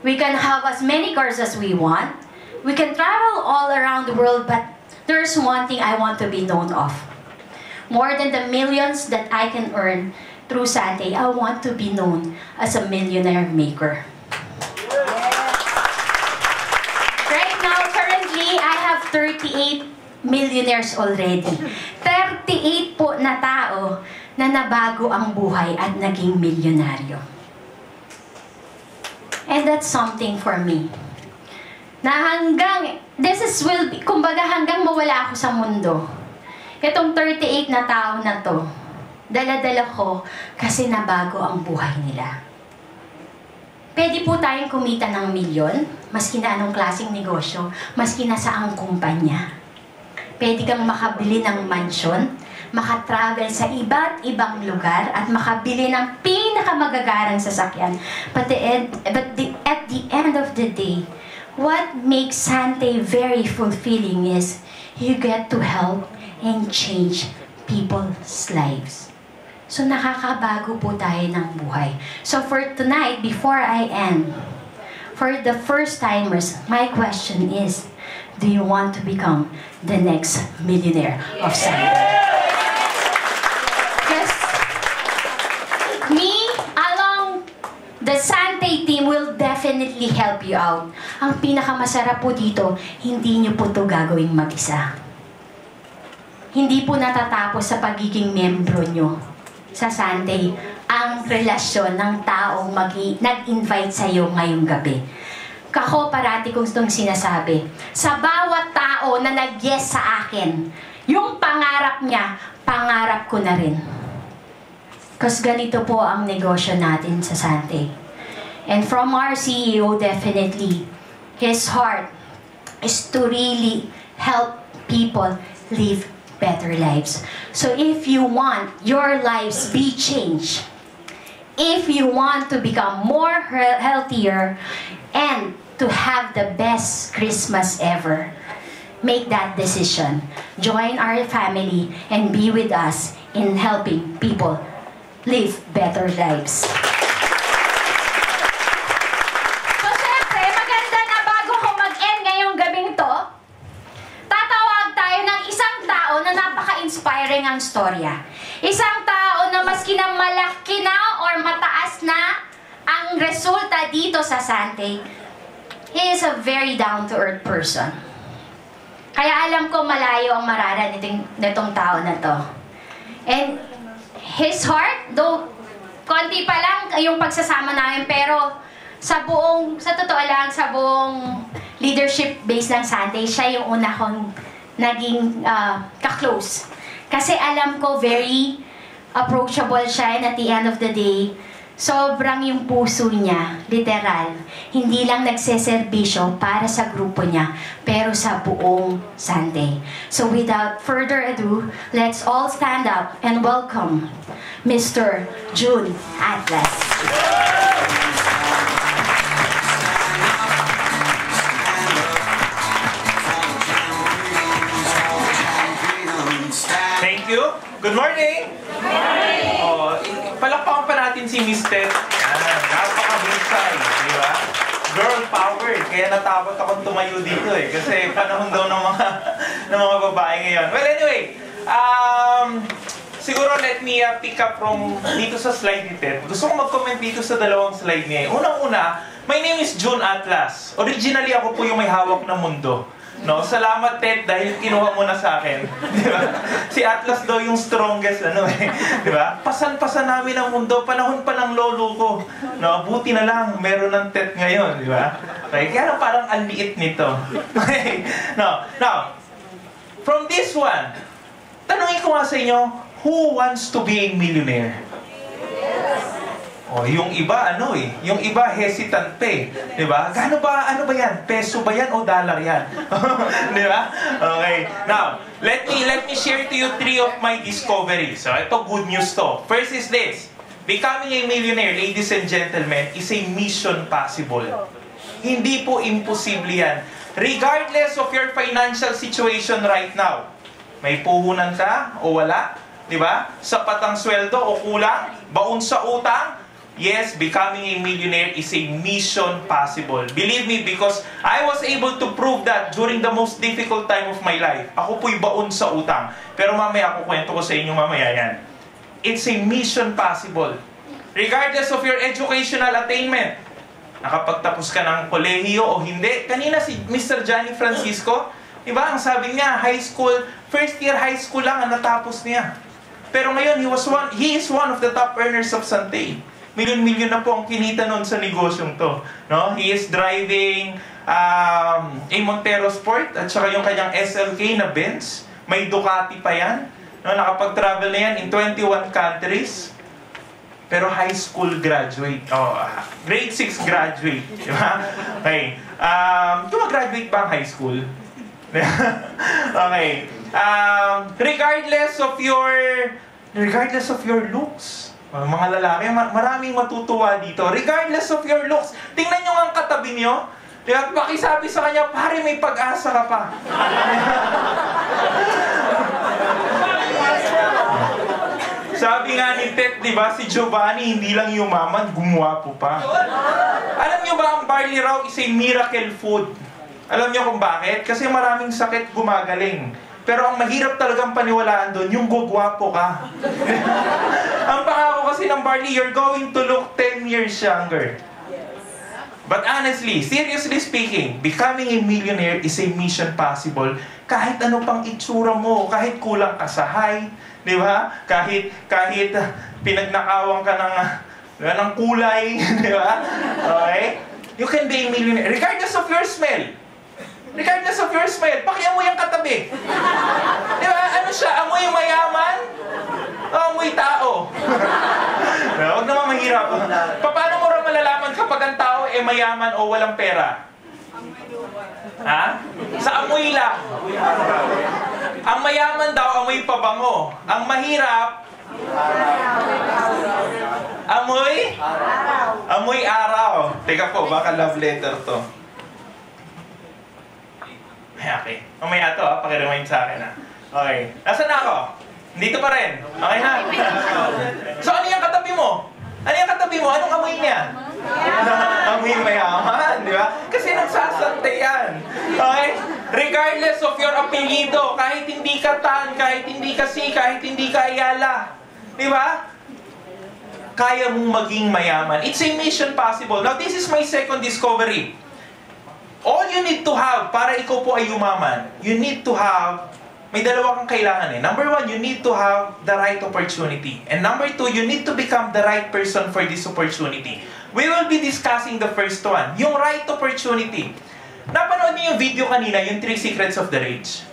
We can have as many cars as we want. We can travel all around the world, but there's one thing I want to be known of. More than the millions that I can earn through Sante, I want to be known as a millionaire maker. Right now, currently, I have 38 millionaires already. 38 po na tao na nabago ang buhay at naging milyonaryo. And that's something for me. Na hanggang, kumbaga hanggang mawala ako sa mundo. Itong 38 na tao na to, dala-dala ko kasi nabago ang buhay nila. Pwede po tayong kumita ng milyon, maski na anong klaseng negosyo, maski na saang kumpanya. Pwede kang makabili ng mansyon, makatravel sa iba't ibang lugar, at makabili ng pinakamagagarang sasakyan. But at the end of the day, what makes Sante very fulfilling is you get to help and change people's lives. So nakakabago po tayo ng buhay. So for tonight, before I end, for the first timers, my question is, do you want to become the next millionaire of Sante? Yes. Me, along the Sante team, will definitely help you out. Ang pinakamasarap po dito, hindi nyo po ito gagawing mag-isa. Hindi po natatapos sa pagiging membro nyo sa Sante ang relasyon ng taong nag-invite sa iyo ngayong gabi. Kako parati kong itong sinasabi, sa bawat tao na nag-yes sa akin, yung pangarap niya, pangarap ko na rin. Kasi ganito po ang negosyo natin sa Sante. And from our CEO, definitely, his heart is to really help people live better lives. So if you want your lives be changed, if you want to become more healthier and to have the best Christmas ever, make that decision. Join our family and be with us in helping people live better lives. So syempre, maganda na bago ko mag-end ngayong gabing to, tatawag tayo ng isang tao na napaka-inspiring ang storya. Isang tao na maski na malaki na or mataas na ang resulta dito sa Sante, he is a very down-to-earth person. Kaya alam ko malayo ang mararating nitong tao na to. And his heart, though konti pa lang yung pagsasama namin, pero sa totoo lang, sa buong leadership base ng Sante, siya yung una kong naging ka-close. Kasi alam ko very approachable siya, and at the end of the day, sobrang yung puso niya, literal, hindi lang nagseserbisyo para sa grupo niya, pero sa buong Sante. So without further ado, let's all stand up and welcome Mr. June Atlas. Thank you. Good morning. Good morning. Oh, palakpakan pa natin si Miss Ted. Napaka-husay, di ba? Girl power. Kaya natakot akong tumayo dito eh. Kasi panahon daw ng mga babae ngayon. Well, anyway, siguro let me pick up from dito sa slide ni Ted. Gusto kong mag-comment dito sa dalawang slide niya. Unang-una, my name is June Atlas. Originally, ako po yung may hawak ng mundo. No, salamat Ted dahil kinuha mo na sa akin. Di ba? Si Atlas daw yung strongest, di ba? Pasan-pasan namin ang mundo, panahon pa ng lolo ko. No, buti na lang meron ng Ted ngayon, di ba? Okay, kaya parang ang liit nito. Okay. No, now, from this one, tanungin ko nga sa inyo, who wants to be a millionaire? Oh, yung iba yung iba hesitant pa eh, 'di ba? Ano ba yan? Peso ba yan o dollar yan? 'Di ba? Okay. Now, let me share to you 3 of my discoveries. So, ito good news to. First is this. Becoming a millionaire, ladies and gentlemen, is a mission possible. Hindi po imposible yan. Regardless of your financial situation right now. May puhunan ka o wala, 'di ba? Sapat ang sweldo o kulang, baon sa utang, yes, becoming a millionaire is a mission possible. Believe me, because I was able to prove that during the most difficult time of my life. Ako po'y baon sa utang. Pero mamaya ako kwento ko sa inyo mamaya yan. It's a mission possible. Regardless of your educational attainment, nakapagtapos ka ng kolehiyo o hindi. Kanina si Mr. Johnny Francisco, diba, ang sabi niya, high school, first year high school lang ang natapos niya. Pero ngayon, he is one of the top earners of Santay. Milyon-milyon na po ang kinita noon sa negosyong to. No? He is driving a Montero Sport at saka yung kanyang SLK na Benz. May Ducati pa yan. No? Nakapag-travel na yan in 21 countries. Pero high school graduate. Grade 6 graduate. Diba? Okay. Graduate ba ang high school? Okay. Regardless of your looks, mga lalaki, maraming matutuwa dito. Regardless of your looks, tingnan nyo ang katabi nyo. Diba? Pakisabi sa kanya, pare, may pag-asa ka pa. Sabi nga ni Tet, diba, si Giovanni, hindi lang yumaman, gumuwapo pa. Alam nyo ba, ang barley raw is a miracle food. Alam nyo kung bakit? Kasi maraming sakit gumagaling. Pero ang mahirap talagang paniwalaan doon, yung gugwapo ka. Ang pangako kasi ng barley, you're going to look 10 years younger. But honestly, seriously speaking, becoming a millionaire is a mission possible. Kahit ano pang itsura mo, kahit kulang ka sa height, di ba? Kahit pinagnakawan ka ng kulay, di ba? Okay? You can be a millionaire, regardless of your smell. Regardless of your smell, pakiamoy ang katabi. Di ba? Ano siya? Amoy mayaman? O amoy tao? Huwag naman mahirap. Paano mo rin malalaman kapag ang tao ay mayaman o walang pera? Ha? Sa amoy lang. Ang mayaman daw, amoy pabango. Ang mahirap, amoy araw. Teka po, baka love letter to. Okay. Mamaya ito, pakiremind sa akin. Okay. Nasaan na ako? Dito pa rin. Okay na? So, ano yung katabi mo? Ano yung katabi mo? Anong amoy niya? Amoy mayaman, di ba? Kasi nagsasante yan. Okay? Regardless of your apelyido, kahit hindi ka Tan, kahit hindi ka Si, kahit hindi ka Ayala. Di ba? Kaya mong maging mayaman. It's a mission possible. Now, this is my second discovery. All you need to have para ikaw po ay yumaman, you need to have, may dalawa kang kailangan eh. Number one, you need to have the right opportunity. And number two, you need to become the right person for this opportunity. We will be discussing the first one, yung right opportunity. Napanood niyo yung video kanina, yung 3 Secrets of the Rich?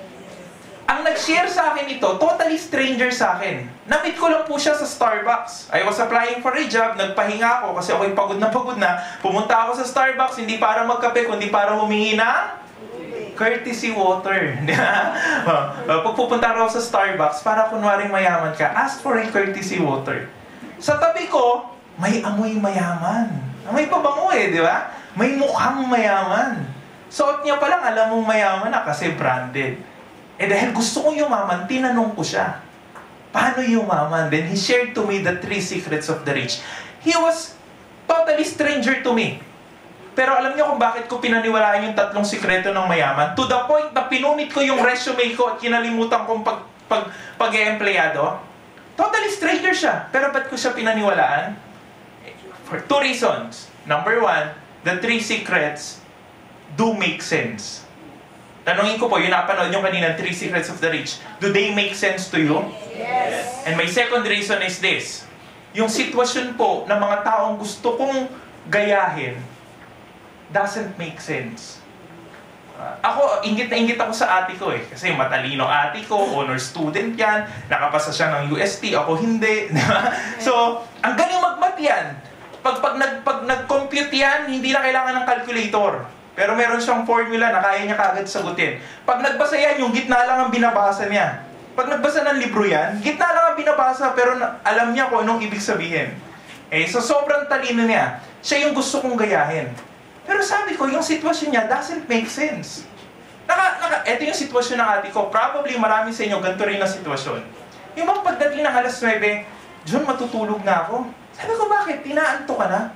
Ang nag-share sa akin ito, totally stranger sa akin. Na-meet ko lang po siya sa Starbucks. I was applying for a job, nagpahinga ako kasi ako'y pagod na. Pumunta ako sa Starbucks, hindi para magkape, kundi para humingi ng courtesy water. Pag pupunta ako sa Starbucks, para kunwaring mayaman ka, ask for a courtesy water. Sa tabi ko, may amoy mayaman. May pabango eh, di ba? May mukhang mayaman. Suot niya pa lang, alam mong mayaman na kasi branded. Eh dahil gusto kong yumaman, tinanong ko siya. Paano yumaman? Then he shared to me the 3 secrets of the rich. He was totally stranger to me. Pero alam niyo kung bakit ko pinaniwalaan yung 3 sikreto ng mayaman? To the point na pinunit ko yung resume ko at kinalimutan kong pag-e-empleyado. Totally stranger siya. Pero ba't ko siya pinaniwalaan? For 2 reasons. Number 1, the 3 secrets do make sense. Tanungin ko po, yung napanood nyo kanina, 3 Secrets of the Rich, do they make sense to you? Yes. And my second reason is this. Yung sitwasyon po ng mga taong gusto kong gayahin doesn't make sense. Ako, ingit na ingit ako sa ate ko eh. Kasi matalino ate ko, honor student yan, nakapasa siya ng UST, ako hindi. So, ang galing mag-math yan. Pag nag-compute yan, hindi na kailangan ng calculator. Pero meron siyang formula na kaya niya kagad sagutin. Pag nagbasa yan, yung gitna lang ang binabasa niya. Pag nagbasa ng libro yan, gitna lang ang binabasa pero alam niya kung anong ibig sabihin. So sobrang talino niya. Siya yung gusto kong gayahin. Pero sabi ko, yung sitwasyon niya doesn't make sense. Ito yung sitwasyon ng ate ko. Probably marami sa inyo ganito rin na sitwasyon. Yung bang pagdating ng alas 9, John, matutulog na ako. Sabi ko, bakit? Inaanto ka na?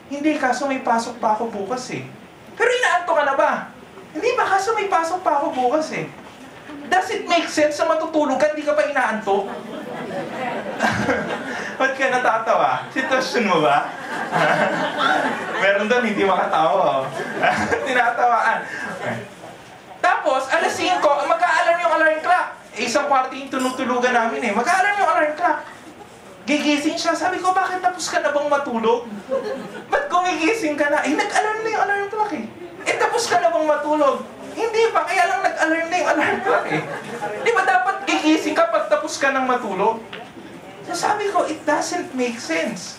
Hindi, kaso may pasok pa ako bukas eh. Pero inaanto ka na ba? Hindi ba, kaso may pasok pa ako bukas eh. Does it make sense na matutulog ka, hindi ka pa inaanto? Ba't ka natatawa? Sitwasyon mo ba? Meron doon, hindi makatawa. Tinatawaan. Tapos, alas 5, mag-aalarm yung alarm clock. Isang kwarto yung tinutulugan namin eh. Mag-aalarm yung alarm clock. Gigising siya. Sabi ko, bakit tapos ka na bang matulog? Ba't gumigising ka na? Eh, nag-alarm na yung alarm clock eh. Eh, tapos ka na bang matulog? Hindi pa, kaya lang nag-alarm na yung alarm clock eh. Di ba dapat gigising ka pag tapos ka ng matulog? So sabi ko, it doesn't make sense.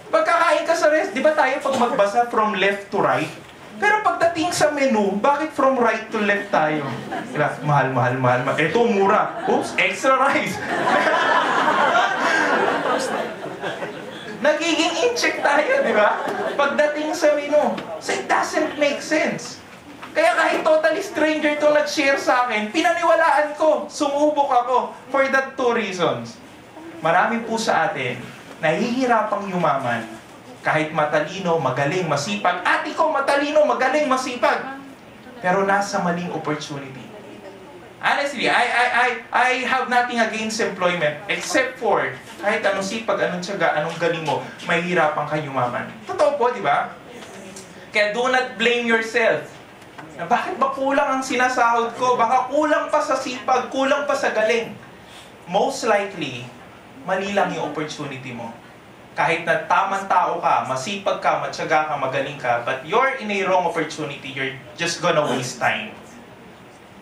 Pagkakain ka sa rest, di ba tayo pag magbasa from left to right? Pero pagdating sa menu, bakit from right to left tayo? Diba? Mahal. Ito, mura. Oops, extra rice. Nagiging in-check tayo, di ba? Pagdating sa menu. So it doesn't make sense. Kaya kahit totally stranger itong nag-share sa akin, pinaniwalaan ko, sumubok ako for that 2 reasons. Marami po sa atin, nahihirapang yumaman, kahit matalino, magaling, masipag. Ate ko, matalino, magaling, masipag. Pero nasa maling opportunity. Honestly, I have nothing against employment, except for kahit anong sipag, anong tiyaga, anong galing mo, mahihirapan ka yumaman. Totoo po, di ba? Kaya do not blame yourself. Na bakit ba kulang ang sinasahod ko? Baka kulang pa sa sipag, kulang pa sa galing. Most likely, mali lang yung opportunity mo. Kahit na tamang tao ka, masipag ka, matyaga ka, magaling ka, but you're in a wrong opportunity, you're just gonna waste time.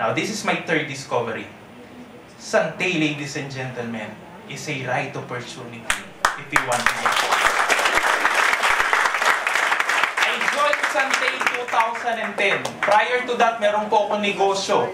Now, this is my 3rd discovery. Sante, ladies and gentlemen, is a right opportunity if you want to get it. Sante 2010. Prior to that, meron po akong negosyo.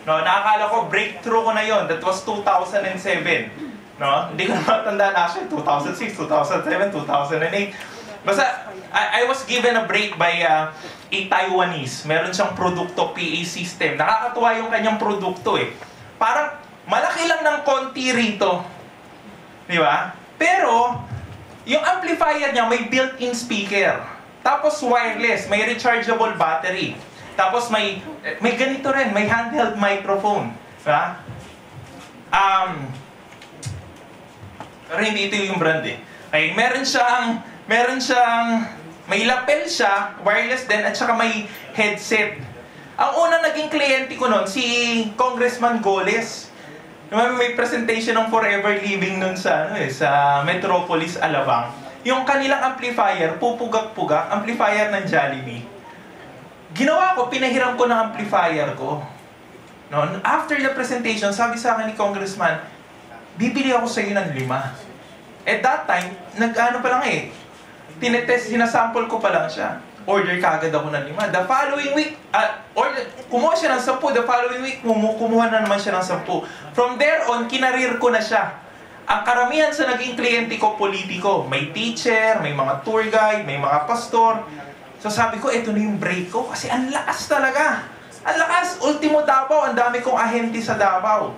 No, nakakala ko breakthrough ko na yon. That was 2007. No, hindi ko na matandaan actually 2006, 2007, 2008. Basta I was given a break by a Taiwanese. Meron siyang produkto PA system. Nakakatuwa yung kanyang produkto eh. Parang malaki lang ng konti rito. Di ba? Pero yung amplifier niya may built-in speaker. Tapos wireless, may rechargeable battery. Tapos may ganito rin, may handheld microphone. Diba? Pero hindi ito yung brand eh. Okay, meron siyang, may lapel siya, wireless din, at saka may headset. Ang unang naging kliyente ko nun, si Congressman Goles. May presentation ng Forever Living nun sa Metropolis, Alabang. Yung kanilang amplifier, pupugak-pugak, amplifier ng Jollibee. Ginawa ko, pinahiram ko ng amplifier ko. No? After the presentation, sabi sa akin ni Congressman, bibili ako sa iyo ng 5. At that time, nag-ano pa lang eh, tinetest, sinasample ko pa lang siya. Order kagad ako ng 5. The following week, kumuha siya ng 10. The following week, kumuha na naman siya ng 10. From there on, kinarir ko na siya. Ang karamihan sa naging kliyente ko, politiko. May teacher, may mga tour guide, may mga pastor. So sabi ko, eto na yung break ko. Kasi ang lakas talaga. Ang lakas. Ultimo Davao, ang dami kong ahente sa Davao.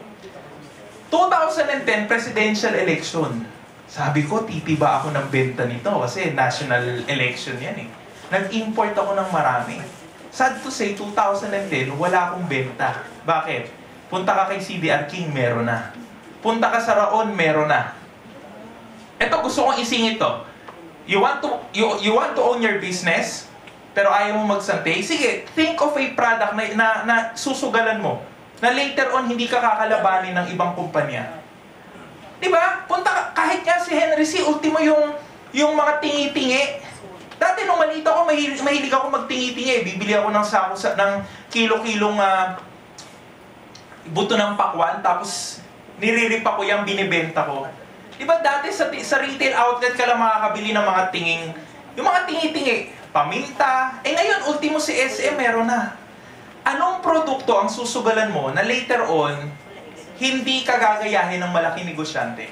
2010 presidential election. Sabi ko, titiba ako ng benta nito. Kasi national election yan eh. Nag-import ako ng marami. Sad to say, 2010, wala akong benta. Bakit? Punta ka kay CDR King, meron na. Punta ka sa Raon, meron na. Ito, gusto kong isingit to. You want to own your business, pero ayaw mo magsante? Sige, think of a product na susugalan mo. Na later on, hindi ka kakalabanin ng ibang kumpanya. Diba? Punta ka, kahit nga si Henry C., ultimo yung mga tingi-tingi. Dati nung maliit ako, mahilig ako magtingi-tingi. Bibili ako ng sako ng kilo-kilong buto ng pakwan, tapos niriripa ko yung binibenta ko. Diba dati sa retail outlet ka lang makakabili ng mga tinging, yung mga tingi-tingi, paminta. Eh ngayon, ultimo si SM, meron na. Anong produkto ang susugalan mo na later on, hindi ka gagayahin ng malaking negosyante?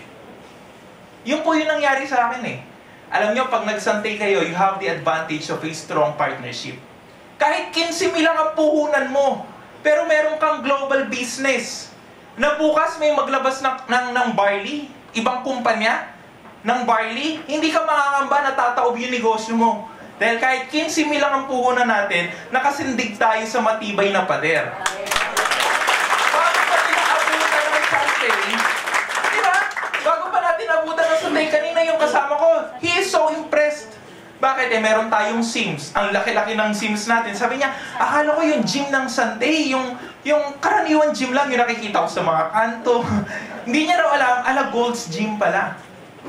Yun po yung nangyari sa akin eh. Alam nyo, pag nagsante kayo, you have the advantage of a strong partnership. Kahit 15 lang ang puhunan mo, pero meron kang global business. Na bukas may maglabas ng barley, ibang kumpanya, ng barley, hindi ka makakamba na tataob yung negosyo mo. Dahil kahit 15 mil lang ang puhunan natin, nakasindig tayo sa matibay na pader. Bago pa tinaabutan ng Sunday, diba? Bago pa natin abutan ng Sunday, kanina yung kasama ko, he is so impressed. Bakit? Meron tayong Sims. Ang laki-laki ng Sims natin. Sabi niya, akala ko yung gym ng Sunday, yung karaniwan gym lang, yung nakikita ko sa mga kanto. Hindi niya raw alam, Gold's Gym pala.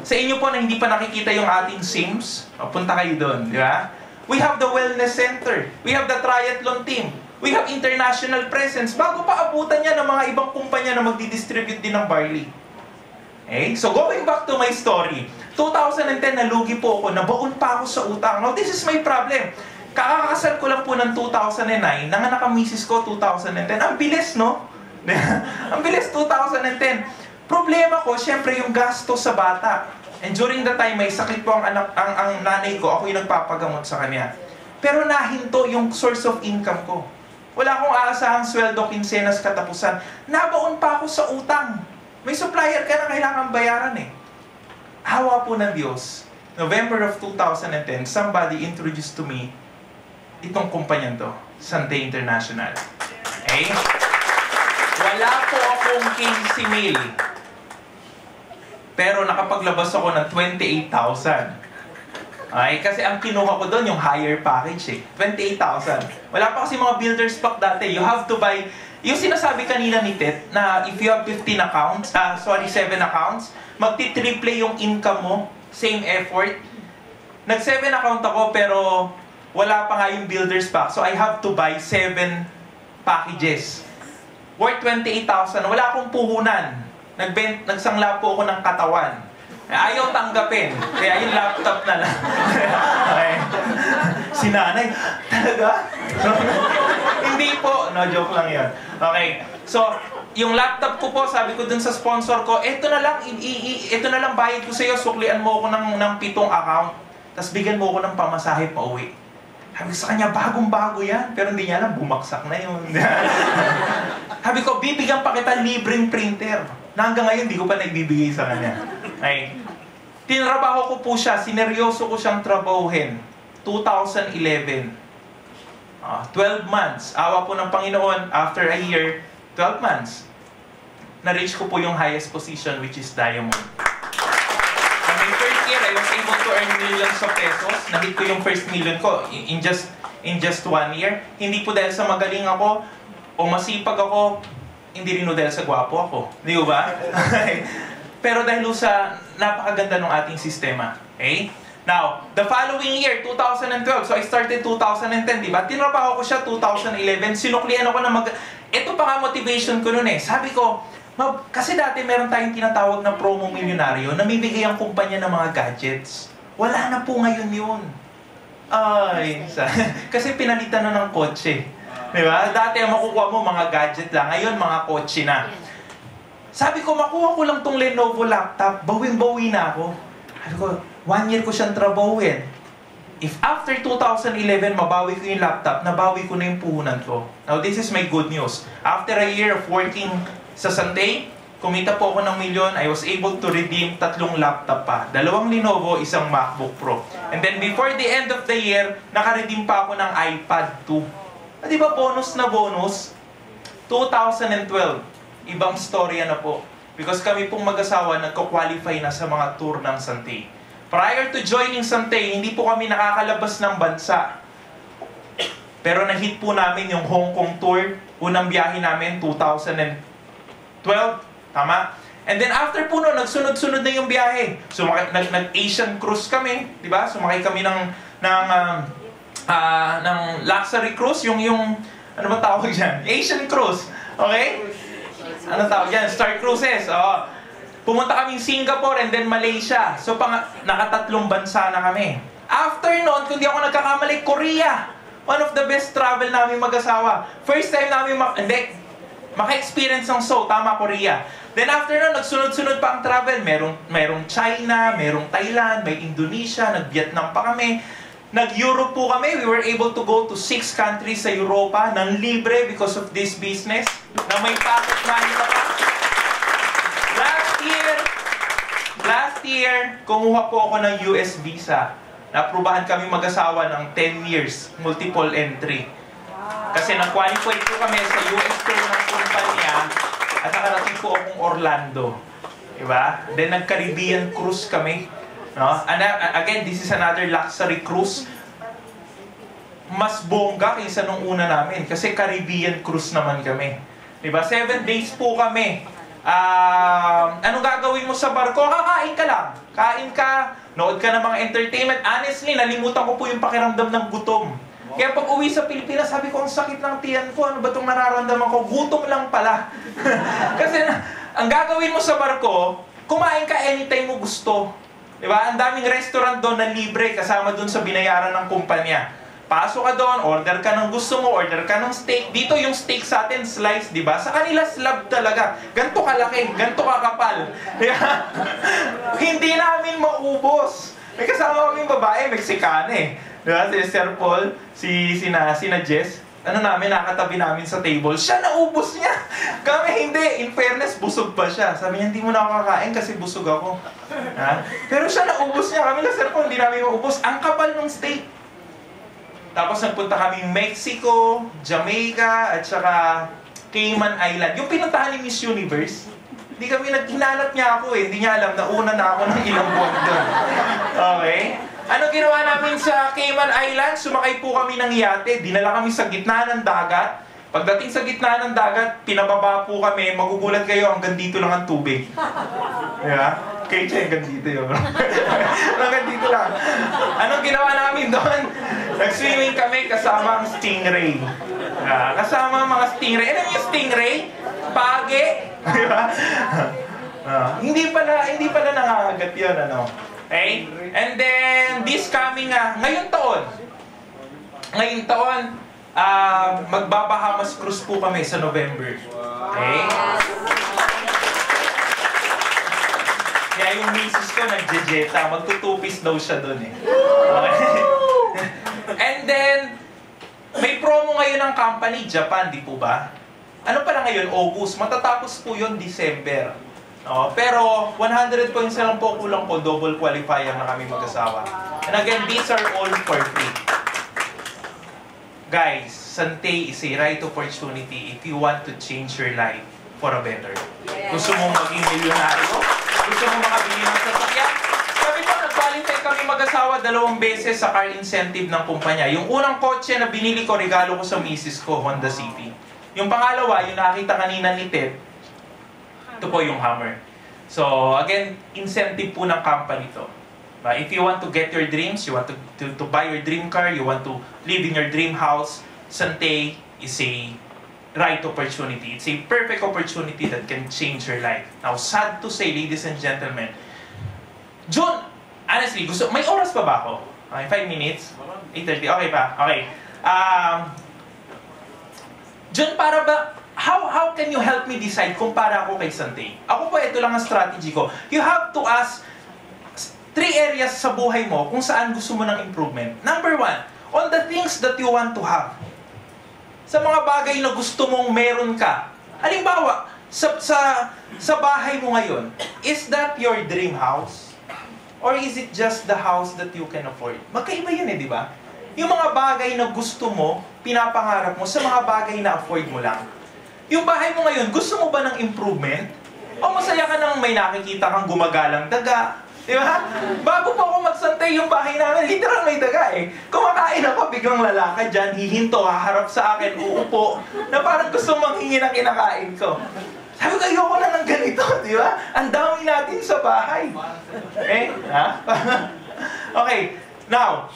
Sa inyo po na hindi pa nakikita yung ating Sims, punta kayo doon, di ba? We have the wellness center. We have the triathlon team. We have international presence. Bago pa abutan niya ng mga ibang kumpanya na magdi-distribute din ng barley. Okay? So going back to my story, 2010 nalugi po ako, nabaon pa ako sa utang. Now this is my problem. Kakakasal ko lang po ng 2009, nanganak ang misis ko 2010. Ang bilis, no? Ang bilis 2010. Problema ko, syempre yung gasto sa bata. And during the time, may sakit po ang nanay ko, ako yung nagpapagamot sa kanya. Pero nahinto yung source of income ko. Wala akong aasahang sweldo, kinsenas, katapusan. Nabaon pa ako sa utang. May supplier ka na kailangan bayaran eh. Hawa po ng Diyos. November of 2010, somebody introduced to me itong kumpanyan to, Sunday International. Okay? Wala po akong 15 mil. Pero nakapaglabas ako ng 28,000. Okay? Kasi ang kinuha ko doon, yung higher package eh. 28,000. Wala pa kasi mga builder's pack dati. You have to buy, yung sinasabi kanina ni Tet, na if you have 15 accounts, 7 accounts, magti-triple yung income mo, same effort. Nag-7 account ako pero wala pa nga yung builder's pack. So I have to buy 7 packages. Worth 28,000. Wala akong puhunan. Nagsangla po ako ng katawan. Ayaw tanggapin. Kaya yung laptop na lang. Okay. Si nanay, talaga? Hindi po. No, joke lang yun. Okay. So, yung laptop ko po, sabi ko dun sa sponsor ko, eto na lang bayad ko sa'yo, suklian mo ako ng 7 account, tapos bigyan mo ako ng pamasahe pa uwi. Sabi ko sa kanya, bagong-bago yan, pero hindi niya alam, bumaksak na yun. Sabi ko, bibigyan pa kita libreng printer. Na hanggang ngayon, di ko pa naibibigay sa kanya. Okay. Tinrabaho ko po siya, sineryoso ko siyang trabahuhin. 2011. 12 months. Awa po ng Panginoon, after a year, 12 months, na-reach ko po yung highest position, which is diamond. On my first year, I was able to earn millions of pesos. Na-hit ko yung first million ko in just 1 year. Hindi po dahil sa magaling ako o masipag ako, hindi rin dahil sa gwapo ako. Di ba? Pero dahil sa napakaganda ng ating sistema. Okay? Now, the following year, 2012, so I started 2010, di ba? Tinrabaho ko siya 2011, sinuklian ako na ito pa nga motivation ko noon eh. Sabi ko, kasi dati meron tayong tinatawag na promo milyonaryo, namimigay ang kumpanya ng mga gadgets. Wala na po ngayon yun. Ay, kasi pinalitan na ng kotse. Di ba? Dati ang makukuha mo mga gadget lang, ngayon mga kotse na. Sabi ko, makuha ko lang tong Lenovo laptop, bawing-bawi na ako. Sabi ko, 1 year ko siyang trabahuin. If after 2011, mabawi ko yung laptop, nabawi ko na yung puhunan ko. Now, this is my good news. After a year of working sa Sunday, kumita po ako ng milyon, I was able to redeem 3 laptop pa. 2 Lenovo, 1 MacBook Pro. And then before the end of the year, naka-redeem pa ako ng iPad 2. Di ba bonus na bonus? 2012, ibang storya na po. Because kami pong mag-asawa, nagko-qualify na sa mga tour ng Santay. Prior to joining Santay, hindi po kami nakakalabas ng bansa. Pero na-hit po namin yung Hong Kong tour. Unang biyahe namin, 2012. Tama? And then after po nun, nagsunod-sunod na yung biyahe. So nag-Asian cruise kami, di ba? Sumakay kami ng luxury cruise, yung ano ba tawag dyan? Asian cruise. Okay? Ano tawag dyan? Star Cruises. Oh. Pumunta kaming Singapore and then Malaysia. So, nakatatlong bansa na kami. After nun, kung di ako nagkakamali, Korea. One of the best travel namin mag-asawa. First time namin maka-experience ng tama, Korea. Then after nun, nagsunod-sunod pa ang travel. Merong China, merong Thailand, may Indonesia, nag-Vietnam pa kami. Nag-Europe po kami. We were able to go to 6 countries sa Europa nang libre because of this business Last year, kumuha po ako ng US visa. Naaprubahan kami mag-asawa ng 10 years, multiple entry. Kasi nag-qualify po kami sa US tour ng kumpanya at nakarating po akong Orlando. Diba? Then nag-Caribbean cruise kami. No? And again, this is another luxury cruise. Mas bongga kaysa nung una namin kasi Caribbean cruise naman kami. Diba? 7 days po kami. Anong gagawin mo sa barko? Kakain ka lang. Kain ka, nood ka ng mga entertainment. Honestly, nalimutan ko po yung pakiramdam ng gutom. Kaya pag uwi sa Pilipinas, sabi ko, ang sakit ng tiyan ko. Ano ba itong nararamdaman ko? Gutom lang pala. Kasi ang gagawin mo sa barko, kumain ka anytime mo gusto. Diba? Ang daming restaurant doon na libre kasama doon sa binayaran ng kumpanya. Pasok ka doon, order ka ng gusto mo, order ka ng steak. Dito yung steak sa atin, slice, di ba? Sa kanila, slab talaga. Ganto kalaki, ganto kakapal. Hindi namin maubos. May kasama kaming babae, Mexicana eh. Di ba? Si Sir Paul, sina Jess. Nakatabi namin sa table. Siya naubos niya. Kami hindi. In fairness, busog pa siya. Sabi niya, hindi mo na ako kakain kasi busog ako. Ha? Pero siya naubos niya. Kami na Sir Paul, hindi namin maubos. Ang kapal ng steak. Tapos nagpunta kami Mexico, Jamaica, at saka Cayman Island. Yung pinuntahan ni Miss Universe, hindi kami hinanap niya ako eh. Hindi niya alam na una na ako ng ilang buwan doon. Okay? Ano ginawa namin sa Cayman Island? Sumakay po kami ng yate. Dinala kami sa gitna ng dagat. Pagdating sa gitna ng dagat, pinababa po kami. Magugulat kayo, hanggang dito lang ang tubig. Diba? Kaya hanggang dito yun. Hanggang dito lang. Anong ginawa namin doon? Nag-swimming kami kasama ang stingray. Kasama ang mga stingray. Ano yung stingray? Page. Diba? Hindi pala nangangagat yun, ano? Okay? And then, this coming, ngayong taon, magbabahamas cruise po kami sa November. Okay? Kaya yung misis ko nagjejeta, magtutupis daw siya doon eh. Okay? And then, may promo ngayon ng company, Japan, di po ba? Ano pala ngayon? August. Matatapos po yun December. Pero 100 points na lang po, kulang po, double qualifier na kami mag-asawa. And again, these are all for free. Guys, Sante is a right opportunity if you want to change your life for a better. Gusto mong maging milyonaryo? Gusto mong makabili ng sasakyan? Sabi ko, nag-qualify kami mag-asawa 2 beses sa car incentive ng kumpanya. Yung unang kotse na binili ko, regalo ko sa misis ko, Honda City. Yung pangalawa, yung nakita kanina ni Ted, ito po yung Hummer. So, again, incentive po ng company to. If you want to get your dreams, you want to buy your dream car, you want to live in your dream house, Sante is a right opportunity. It's a perfect opportunity that can change your life. Now, sad to say, ladies and gentlemen, June, honestly, may oras pa ba ako? Okay, 5 minutes? 8:30, okay pa? Okay. June, para ba, how can you help me decide kung para ako kay Sante? Ako po, ito lang ang strategy ko. You have to ask 3 areas sa buhay mo kung saan gusto mo ng improvement. Number 1, on the things that you want to have. Sa mga bagay na gusto mong meron ka. Halimbawa, sa bahay mo ngayon, is that your dream house? Or is it just the house that you can afford? Magkaiba yun eh, di ba? Yung mga bagay na gusto mo, pinapangarap mo, sa mga bagay na afford mo lang. Yung bahay mo ngayon, gusto mo ba ng improvement? O masaya ka nang may nakikita kang gumagalang daga? Di ba? Bago pa ako magsantay yung bahay namin, literal may daga eh. Kumakain ako, biglang lalakad dyan, hihinto, haharap sa akin, uupo, na parang gusto manghingi ng kinakain ko. Sabi ko, ayoko na ng ganito, di ba? Ang dami natin sa bahay. Eh? Ha? Okay. Now,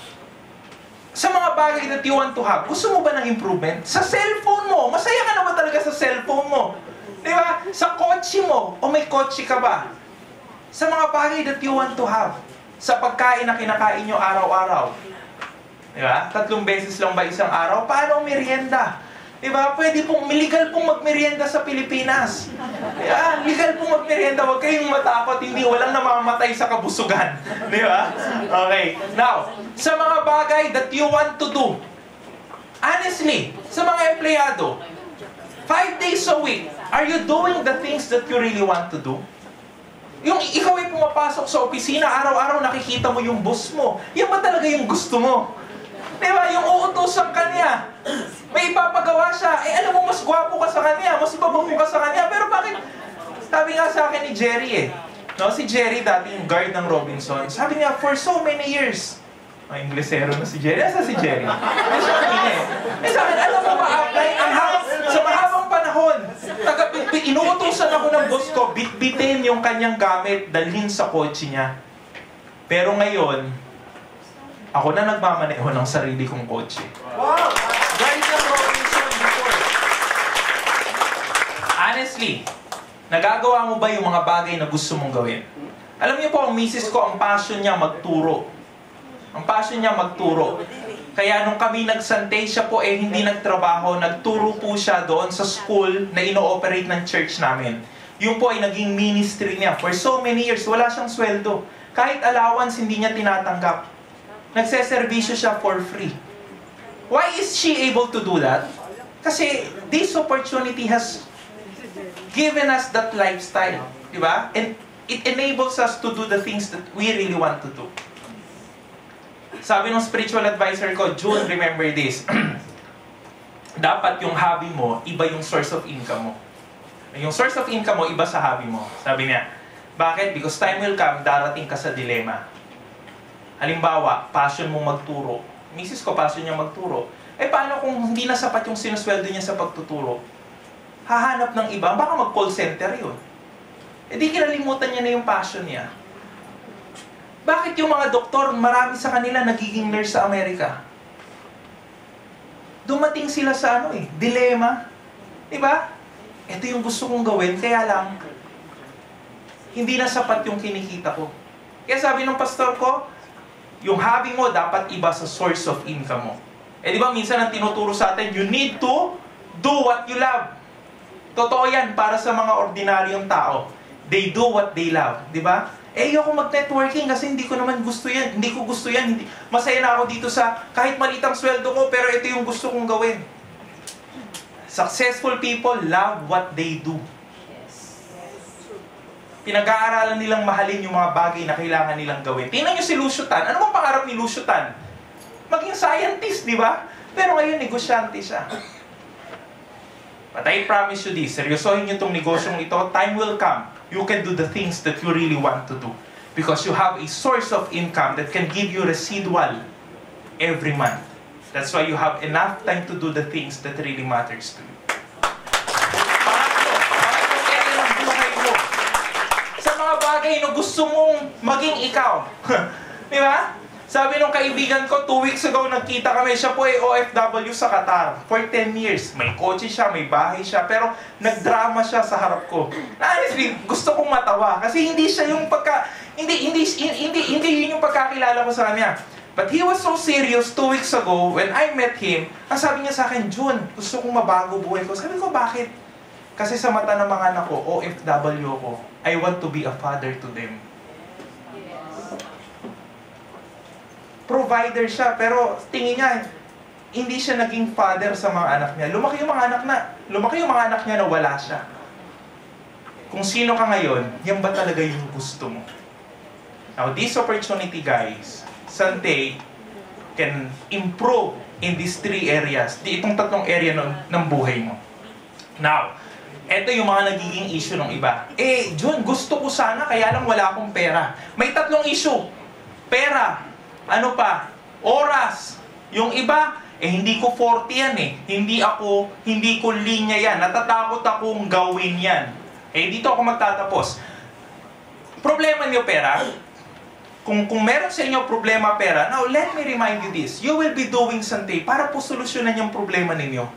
sa mga bagay that you want to have, gusto mo ba ng improvement? Sa cellphone mo, masaya ka na ba talaga sa cellphone mo? Di ba? Sa kotse mo, o may kotse ka ba? Sa mga bagay that you want to have. Sa pagkain na kinakain nyo araw-araw. Di ba? 3 beses lang ba isang araw? Paano merienda? Di ba? Pwede pong, legal pong magmerienda sa Pilipinas. Di ba? Legal pong magmerienda. Huwag kayong matakot. Hindi, walang namamatay sa kabusugan. Di ba? Okay. Now, sa mga bagay that you want to do, honestly, sa mga empleyado, 5 days a week, are you doing the things that you really want to do? Yung ikaw ay pumapasok sa opisina, araw-araw nakikita mo yung boss mo. Yan ba talaga yung gusto mo? Diba? Yung uutusan ka niya. May ipapagawa siya. Eh alam mo, mas gwapo ka sa kanya, mas ibabaw ka sa kanya. Pero bakit? Sabi nga sa akin ni Jerry No, si Jerry, dating guard ng Robinson, sabi niya, for so many years, Inglesero na si Jerry. Asa si Jerry? Eh sa akin, alam mo ba, sa mahabang panahon, inuutusan ako ng boss ko, bitbitin yung kanyang gamit, dalhin sa kotse niya. Pero ngayon, ako na nagmamaneho ng sarili kong kotse. Wow! Guard ng Robinson before. Honestly, nagagawa mo ba yung mga bagay na gusto mong gawin? Alam niyo po, ang misis ko, ang passion niya magturo. Ang passion niya magturo. Kaya nung kami nagsantay, siya po hindi nagtrabaho, nagturo po siya doon sa school na ino-operate ng church namin. Yung po ay naging ministry niya. For so many years, wala siyang sweldo. Kahit allowance, hindi niya tinatanggap. Nagseservisyo siya for free. Why is she able to do that? Kasi this opportunity has given us that lifestyle. Diba? And it enables us to do the things that we really want to do. Sabi ng spiritual advisor ko, June, remember this. Dapat yung hobby mo, iba yung source of income mo. Yung source of income mo, iba sa hobby mo. Sabi niya, bakit? Because time will come, darating ka sa dilema. Halimbawa, passion mong magturo. Misis ko, passion niya magturo. Eh, paano kung hindi na sapat yung sinusweldo niya sa pagtuturo? Hahanap ng iba, baka mag-call center yun. Eh, di kinalimutan niya na yung passion niya. Bakit yung mga doktor, marami sa kanila nagiging nurse sa Amerika? Dumating sila sa dilema. Diba? Ito yung gusto kong gawin, kaya lang, hindi na sapat yung kinikita ko. Kaya sabi ng pastor ko, yung hobby mo dapat iba sa source of income mo. Eh di ba minsan ang tinuturo sa atin, you need to do what you love. Totoo yan para sa mga ordinaryong tao. They do what they love. Di ba? Eh, ayoko mag-networking kasi hindi ko naman gusto yan. Hindi ko gusto yan. Masaya na ako dito sa kahit malitang sweldo ko, pero ito yung gusto kong gawin. Successful people love what they do. Pinag-aaralan nilang mahalin yung mga bagay na kailangan nilang gawin. Tingnan nyo si Lucio Tan. Ano bang pangarap ni Lucio Tan? Maging scientist, di ba? Pero ngayon, negosyante siya. But I promise you this, seryosohin nyo itong negosyong ito, time will come. You can do the things that you really want to do. Because you have a source of income that can give you residual every month. That's why you have enough time to do the things that really matters to you. Sa mga bagay na gusto mong maging ikaw. Di ba? Sabi nung kaibigan ko, 2 weeks ago nagkita kami, siya po ay OFW sa Qatar for 10 years. May kotse siya, may bahay siya, pero nagdrama siya sa harap ko. Honestly, gusto kong matawa kasi hindi siya yung hindi yun yung pagkakilala ko sa kanya. But he was so serious 2 weeks ago when I met him. Ang sabi niya sa akin, June, gusto kong mabago buhay ko. Sabi ko, bakit? Kasi sa mata ng mga anak ko, OFW ko, I want to be a father to them. Provider siya, pero tingin niya, hindi siya naging father sa mga anak niya. Lumaki yung mga anak niya na wala siya. Kung sino ka ngayon, yan ba talaga yung gusto mo? Now, this opportunity, guys, someday can improve in these 3 areas. Itong 3 area ng buhay mo. Now, eto yung mga nagiging issue ng iba. Eh, Jun, gusto ko sana, kaya lang wala akong pera. May 3 issue. Pera. Ano pa? Oras. Yung iba, hindi ko 40 yan Hindi ko linya yan. Natatakot akong gawin yan. Dito ako magtatapos. Problema niyo pera? Kung meron sa inyo problema pera, now let me remind you this. You will be doing something para po solusyonan yung problema ninyo.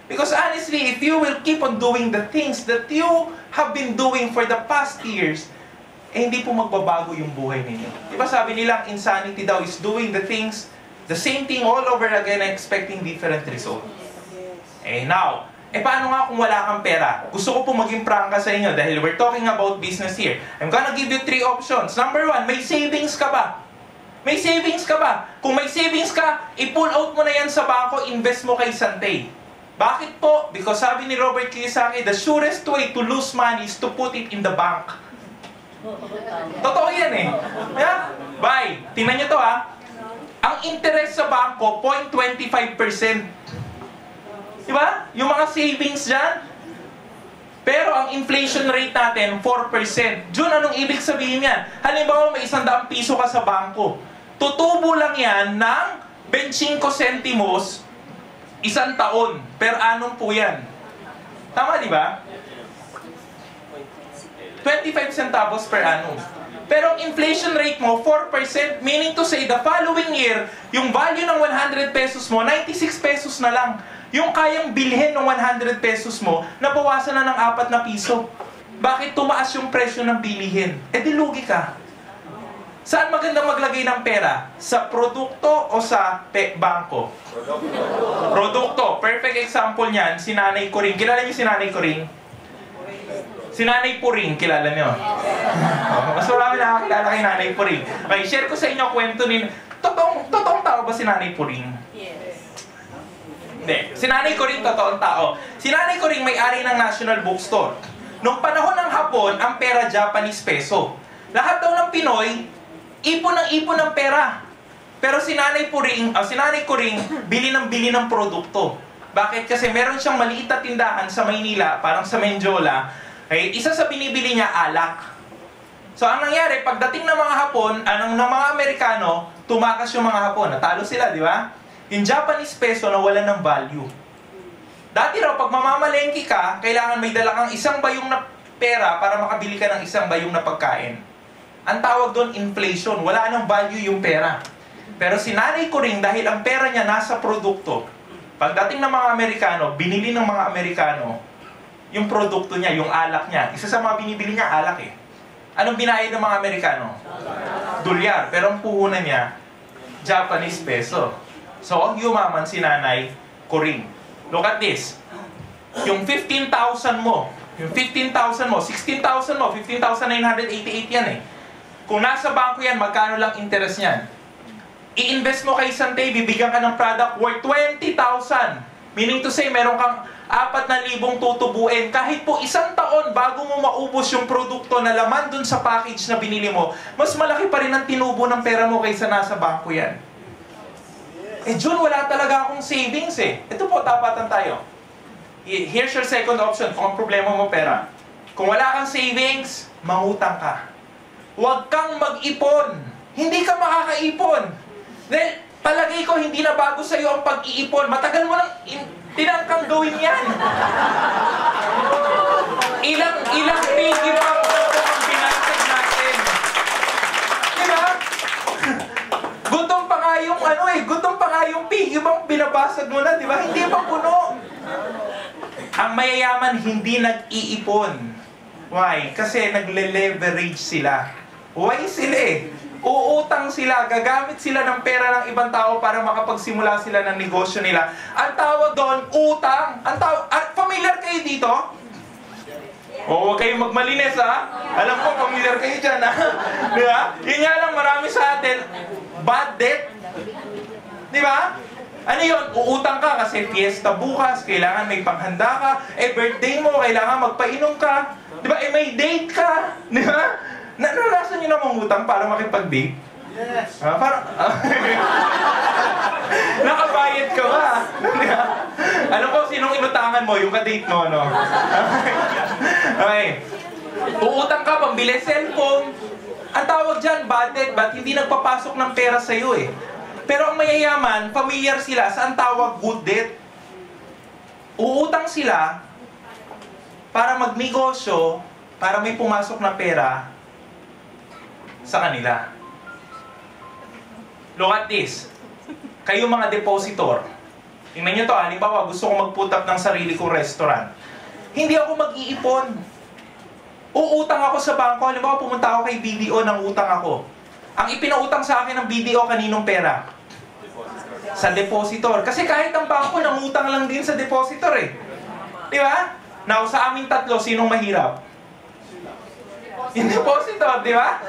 Because honestly, if you will keep on doing the things that you have been doing for the past years, hindi po magbabago yung buhay ninyo. Diba sabi nilang insanity daw is doing the things, the same thing all over again and expecting different results. Now, paano nga kung wala kang pera? Gusto ko po maging prangka sa inyo dahil we're talking about business here. I'm gonna give you 3 options. Number 1, may savings ka ba? May savings ka ba? Kung may savings ka, i-pull out mo na yan sa bangko, invest mo kay Santay. Bakit po? Because sabi ni Robert Kiyosaki, the surest way to lose money is to put it in the bank. Totoo yan eh. Yeah? Bye. Tingnan nyo to ha. Ang interest sa bangko, 0.25%. Diba? Yung mga savings dyan. Pero ang inflation rate natin, 4%. Jun, anong ibig sabihin yan? Halimbawa, may 100 piso ka sa bangko. Tutubo lang yan ng 25 centimos isang taon. Per annum po yan. Tama, di ba? 25 centavos per annum. Pero ang inflation rate mo, 4%, meaning to say, the following year, yung value ng 100 pesos mo, 96 pesos na lang. Yung kayang bilhin ng 100 pesos mo, nabawasan na ng 4 na piso. Bakit tumaas yung presyo ng bilihin? Eh di lugi ka. Saan maganda maglagay ng pera? Sa produkto o sa bangko? Produkto. Perfect example niyan, si Nanay Coring. Kilala niyo si Nanay Coring? Si Nanay Puring, kilala niyo? Mas marami nakakilala kay Nanay Puring. Okay, share ko sa inyo kwento ni... Totoong tao ba si Nanay Puring? Yes. Hindi. Si Nanay Coring, totoong tao. Si Nanay Coring may-ari ng National Bookstore. Noong panahon ng Hapon, ang pera Japanese peso. Lahat daw ng Pinoy, ipon ng pera. Pero si Nanay Coring, bili ng produkto. Bakit? Kasi meron siyang maliit na tindahan sa Maynila, parang sa Menjola. Okay? Isa sa binibili niya, alak. So, ang nangyari, pagdating ng mga Hapon, ng mga Amerikano, tumakas yung mga Hapon. Natalo sila, di ba? Yung Japanese peso nawalan ng value. Dati raw, pag mamamalengke ka, kailangan may dala kang isang bayong na pera para makabili ka ng isang bayong na pagkain. Ang tawag doon, inflation. Wala nang value yung pera. Pero si Nanay Coring, dahil ang pera niya nasa produkto, pagdating ng mga Amerikano, binili ng mga Amerikano, yung produkto niya, yung alak niya. Isa sa mga binibili niya, alak eh. Anong binayad ng mga Amerikano? Dolyar. Pero ang puhunan niya, Japanese peso. So, yumaman si Nanay Coring. Look at this. Yung 15,000 mo, 16,000 mo, 15,988 yan eh. Kung nasa bangko yan, magkano lang interest niyan? I-invest mo kay Sante, bibigyan ka ng product worth 20,000. Meaning to say, meron kang 4,000 tutubuin. Kahit po isang taon bago mo maubos yung produkto na laman dun sa package na binili mo, mas malaki pa rin ang tinubo ng pera mo kaysa nasa bangko yan. Eh, Jun, wala talaga akong savings eh. Ito po, tapatan tayo. Here's your second option kung ang problema mo pera. Kung wala kang savings, mangutang ka. Huwag kang mag-ipon. Hindi ka makakaipon. Dahil, palagay ko, hindi na bago sa'yo ang pag-iipon. Matagal mo lang tinangkang gawin yan. Ilang piggy bank ang binansag natin. Diba? Gutom pa nga yung piggy bank binabasag mo na, diba? Hindi pa puno. Ang mayayaman hindi nag-iipon. Why? Kasi nagle-leverage sila. Why sila eh? Uutang sila, gagamit sila ng pera ng ibang tao para makapagsimula sila ng negosyo nila. Ang tawag doon, utang. Familiar kayo dito? Huwag kayong magmalinis ha. Alam ko, familiar kayo dyan ha. Diba? Yun nga lang, marami sa atin, bad debt. Diba? Ano yun? Uutang ka kasi fiesta bukas, kailangan may panghanda ka. Birthday mo, kailangan magpainom ka. Diba? May date ka. Diba? Naranasan nyo na mangutang para makipag-date? Yes. Nakabayad ka ba? Alam ko, sinong inutangan mo? Yung ka-date mo, no? Okay. Uutang ka, pambili cellphone. Ang tawag dyan, bad debt, ba't hindi nagpapasok ng pera sa'yo eh? Pero ang mayayaman, familiar sila sa ang tawag good debt. Uutang sila para magnegosyo, para may pumasok na pera sa kanila. Look at this. Kayo mga depositor. Tingnan nyo to, halimbawa gusto kong mag-put up ng sarili kong restaurant. Hindi ako mag-iipon. Uutang ako sa bangko. Halimbawa pumunta ako kay BDO nang utang ako. Ang ipinautang sa akin ng BDO, kaninong pera? Sa depositor. Kasi kahit ang bangko, nangutang lang din sa depositor eh. Di ba? Now, sa aming tatlo, sinong mahirap? Yung depositor, di ba?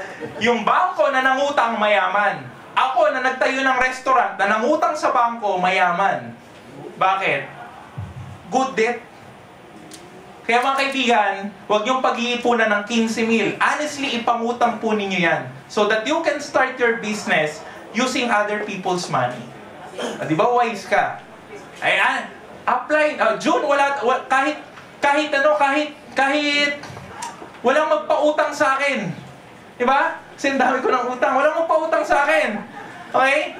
Yung bangko na nangutang, mayaman. Ako na nagtayo ng restaurant na nangutang sa bangko, mayaman. Bakit? Good debt. Kaya mga kaibigan, huwag niyong pag-iipunan ng 15,000. Honestly, ipangutang po ninyo yan. So that you can start your business using other people's money. Di ba, wise ka? Ayan, apply. June, kahit walang magpautang sa akin. Di ba? Kasi ang dami ko ng utang. Walang magpautang sa akin. Okay?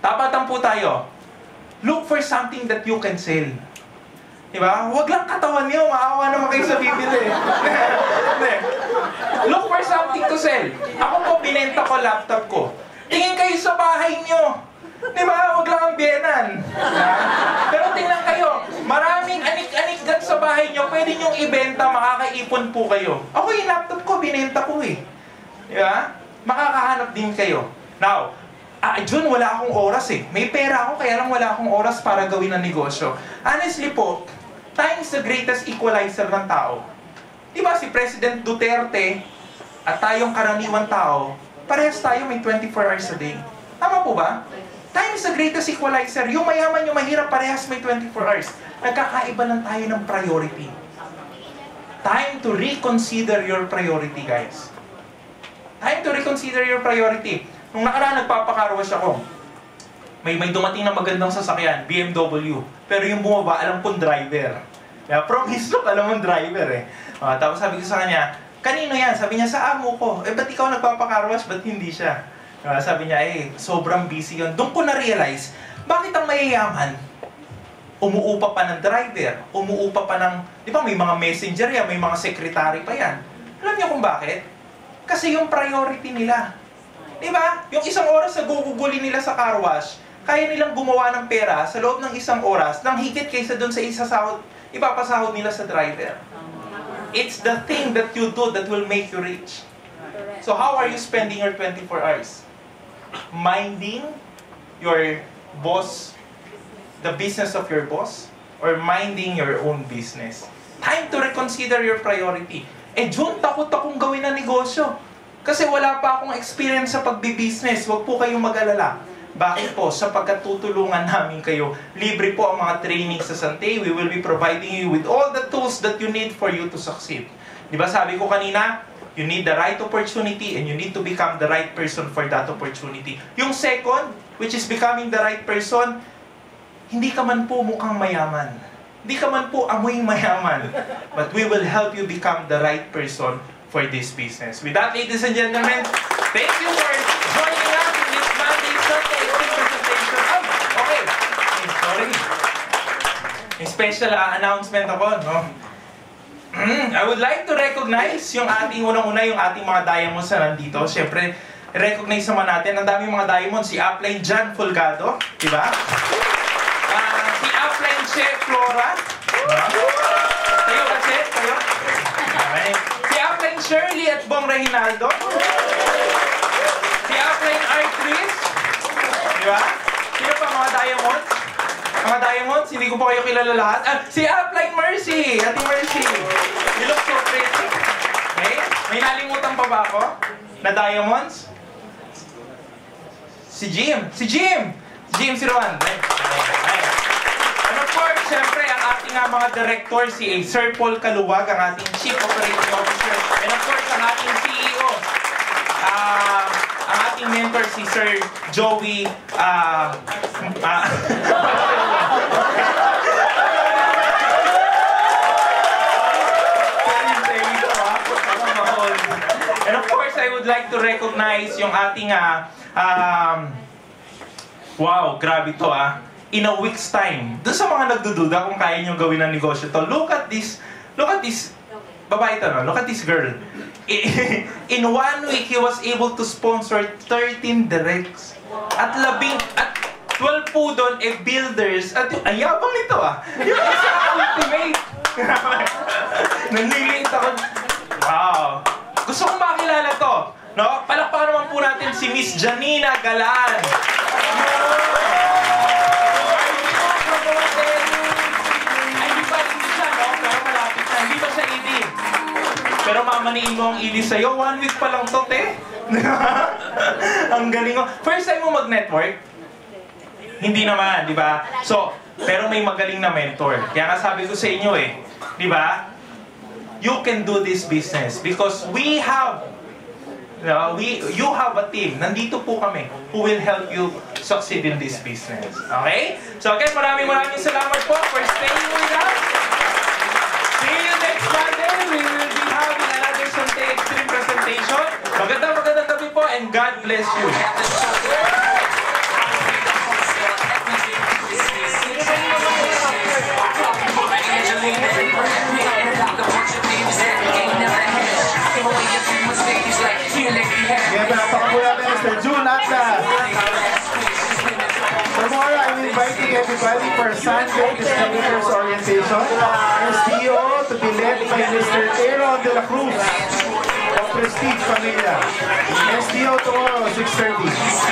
Tapatan po tayo. Look for something that you can sell. Diba? Huwag lang katawan niyo, maawa naman kayo sa bibili. Look for something to sell. Ako po, binenta ko laptop ko. Tingin kayo sa bahay niyo. Diba? Huwag lang ang biyenan. Pero tingnan kayo, maraming anik-anik dyan sa bahay niyo, pwede niyong ibenta, makakaipon po kayo. Ako yung laptop ko, binenta ko eh. Diba? Makakahanap din kayo. Now, June, wala akong oras eh. May pera ako, kaya lang wala akong oras para gawin ang negosyo. Honestly po, time is the greatest equalizer ng tao. Diba si President Duterte at tayong karaniwang tao, parehas tayo may 24 hours a day. Tama po ba? Time is the greatest equalizer. Yung mayaman, yung mahirap, parehas may 24 hours. Nagkakaiba lang tayo ng priority. Time to reconsider your priority, guys. Time to reconsider your priority. Nung nakaraan, nagpapakarwash ako. May dumating na magandang sasakyan, BMW. Pero yung bumaba, alam kong driver. Kaya promise look, alam mong driver eh. Tapos sabi ko sa kanya, kanino yan? Sabi niya, sa amo ko. Ba't ikaw nagpapakarwash? Ba't hindi siya? Sabi niya, sobrang busy yun. Doon ko na-realize, bakit ang mayayaman? Umuupa pa ng driver. Umuupa pa ng, di ba may mga messenger yan, may mga secretary pa yan. Alam niyo kung bakit? Kasi yung priority nila. Di ba? Yung isang oras na guguguli nila sa car wash, kaya nilang gumawa ng pera sa loob ng isang oras nang higit kaysa doon sa isasahod, ipapasahod nila sa driver. It's the thing that you do that will make you rich. So how are you spending your 24 hours? Minding your boss, the business of your boss, or minding your own business? Time to reconsider your priority. June, takot akong gawin na negosyo. Kasi wala pa akong experience sa pagbi-business. Huwag po kayong mag-alala. Bakit po? Sapagkat tutulungan namin kayo. Libre po ang mga training sa Sante. We will be providing you with all the tools that you need for you to succeed. Di ba sabi ko kanina, you need the right opportunity and you need to become the right person for that opportunity. Yung second, which is becoming the right person, hindi ka man po mukhang mayaman. Hindi ka man po amoy mayaman. But we will help you become the right person for this business. With that, ladies and gentlemen, thank you for joining us in this Monday Sunday presentation. Okay. Sorry. May special announcement ako, no? I would like to recognize yung ating unang-una, yung ating mga diamonds na nandito. Siyempre, recognize naman natin. Ang daming mga diamonds. Si Upline John Fulgado, di ba? Si Upline Che Flora. Tayo ba, Che? Tayo? Okay. Si Upline Shirley at Bong Reginaldo. Si Upline Artris. Di ba? Sino pa mga diamonds? Mga diamonds, hindi ko pa kayo kilala lahat. Si Upline Mercy! Ate Mercy! You look so pretty. Okay? May nalimutan pa ba ako? Na diamonds? Si Jim! Si Jim! Jim Siruan. And of course, syempre, ang ating mga director, si Sir Paul Kaluwag, ang ating Chief Operating Officer. And of course, ang ating CEO, ang ating mentor, si Sir Joey, and of course, I would like to recognize yung ating, wow, grabe to in a week's time. Doon sa mga nagdududa kung kaya nyo gawin ang negosyo to, look at this, babae to, no? Look at this girl. In 1 week, he was able to sponsor 13 directs. At 12 po doon, builders. At yung, ayabang nito yung isa ultimate. Naniliit ako. Wow. Gusto kong makilala to. No? Palakpakan naman po natin si Miss Janina Galan. Pero mamaniin mo ang ili sa'yo, 1 week pa lang to, te. Ang galing mo. First time mo mag-network? Hindi naman, di ba? So, pero may magaling na mentor. Kaya nga sabi ko sa inyo di ba? you can do this business because we have you have a team. Nandito po kami who will help you succeed in this business. Okay? So again, maraming salamat po for staying with us. See you next Monday. We will be having another Sunday Extreme presentation. Magandang gabi po and God bless you. Kaya palakpakan po natin Mr. June Atlas. Tomorrow, I'm inviting everybody for Sunday Distributors Orientation. STO to be led by Mr. Aaron de la Cruz of Prestige Familia. STO tomorrow, 6:30.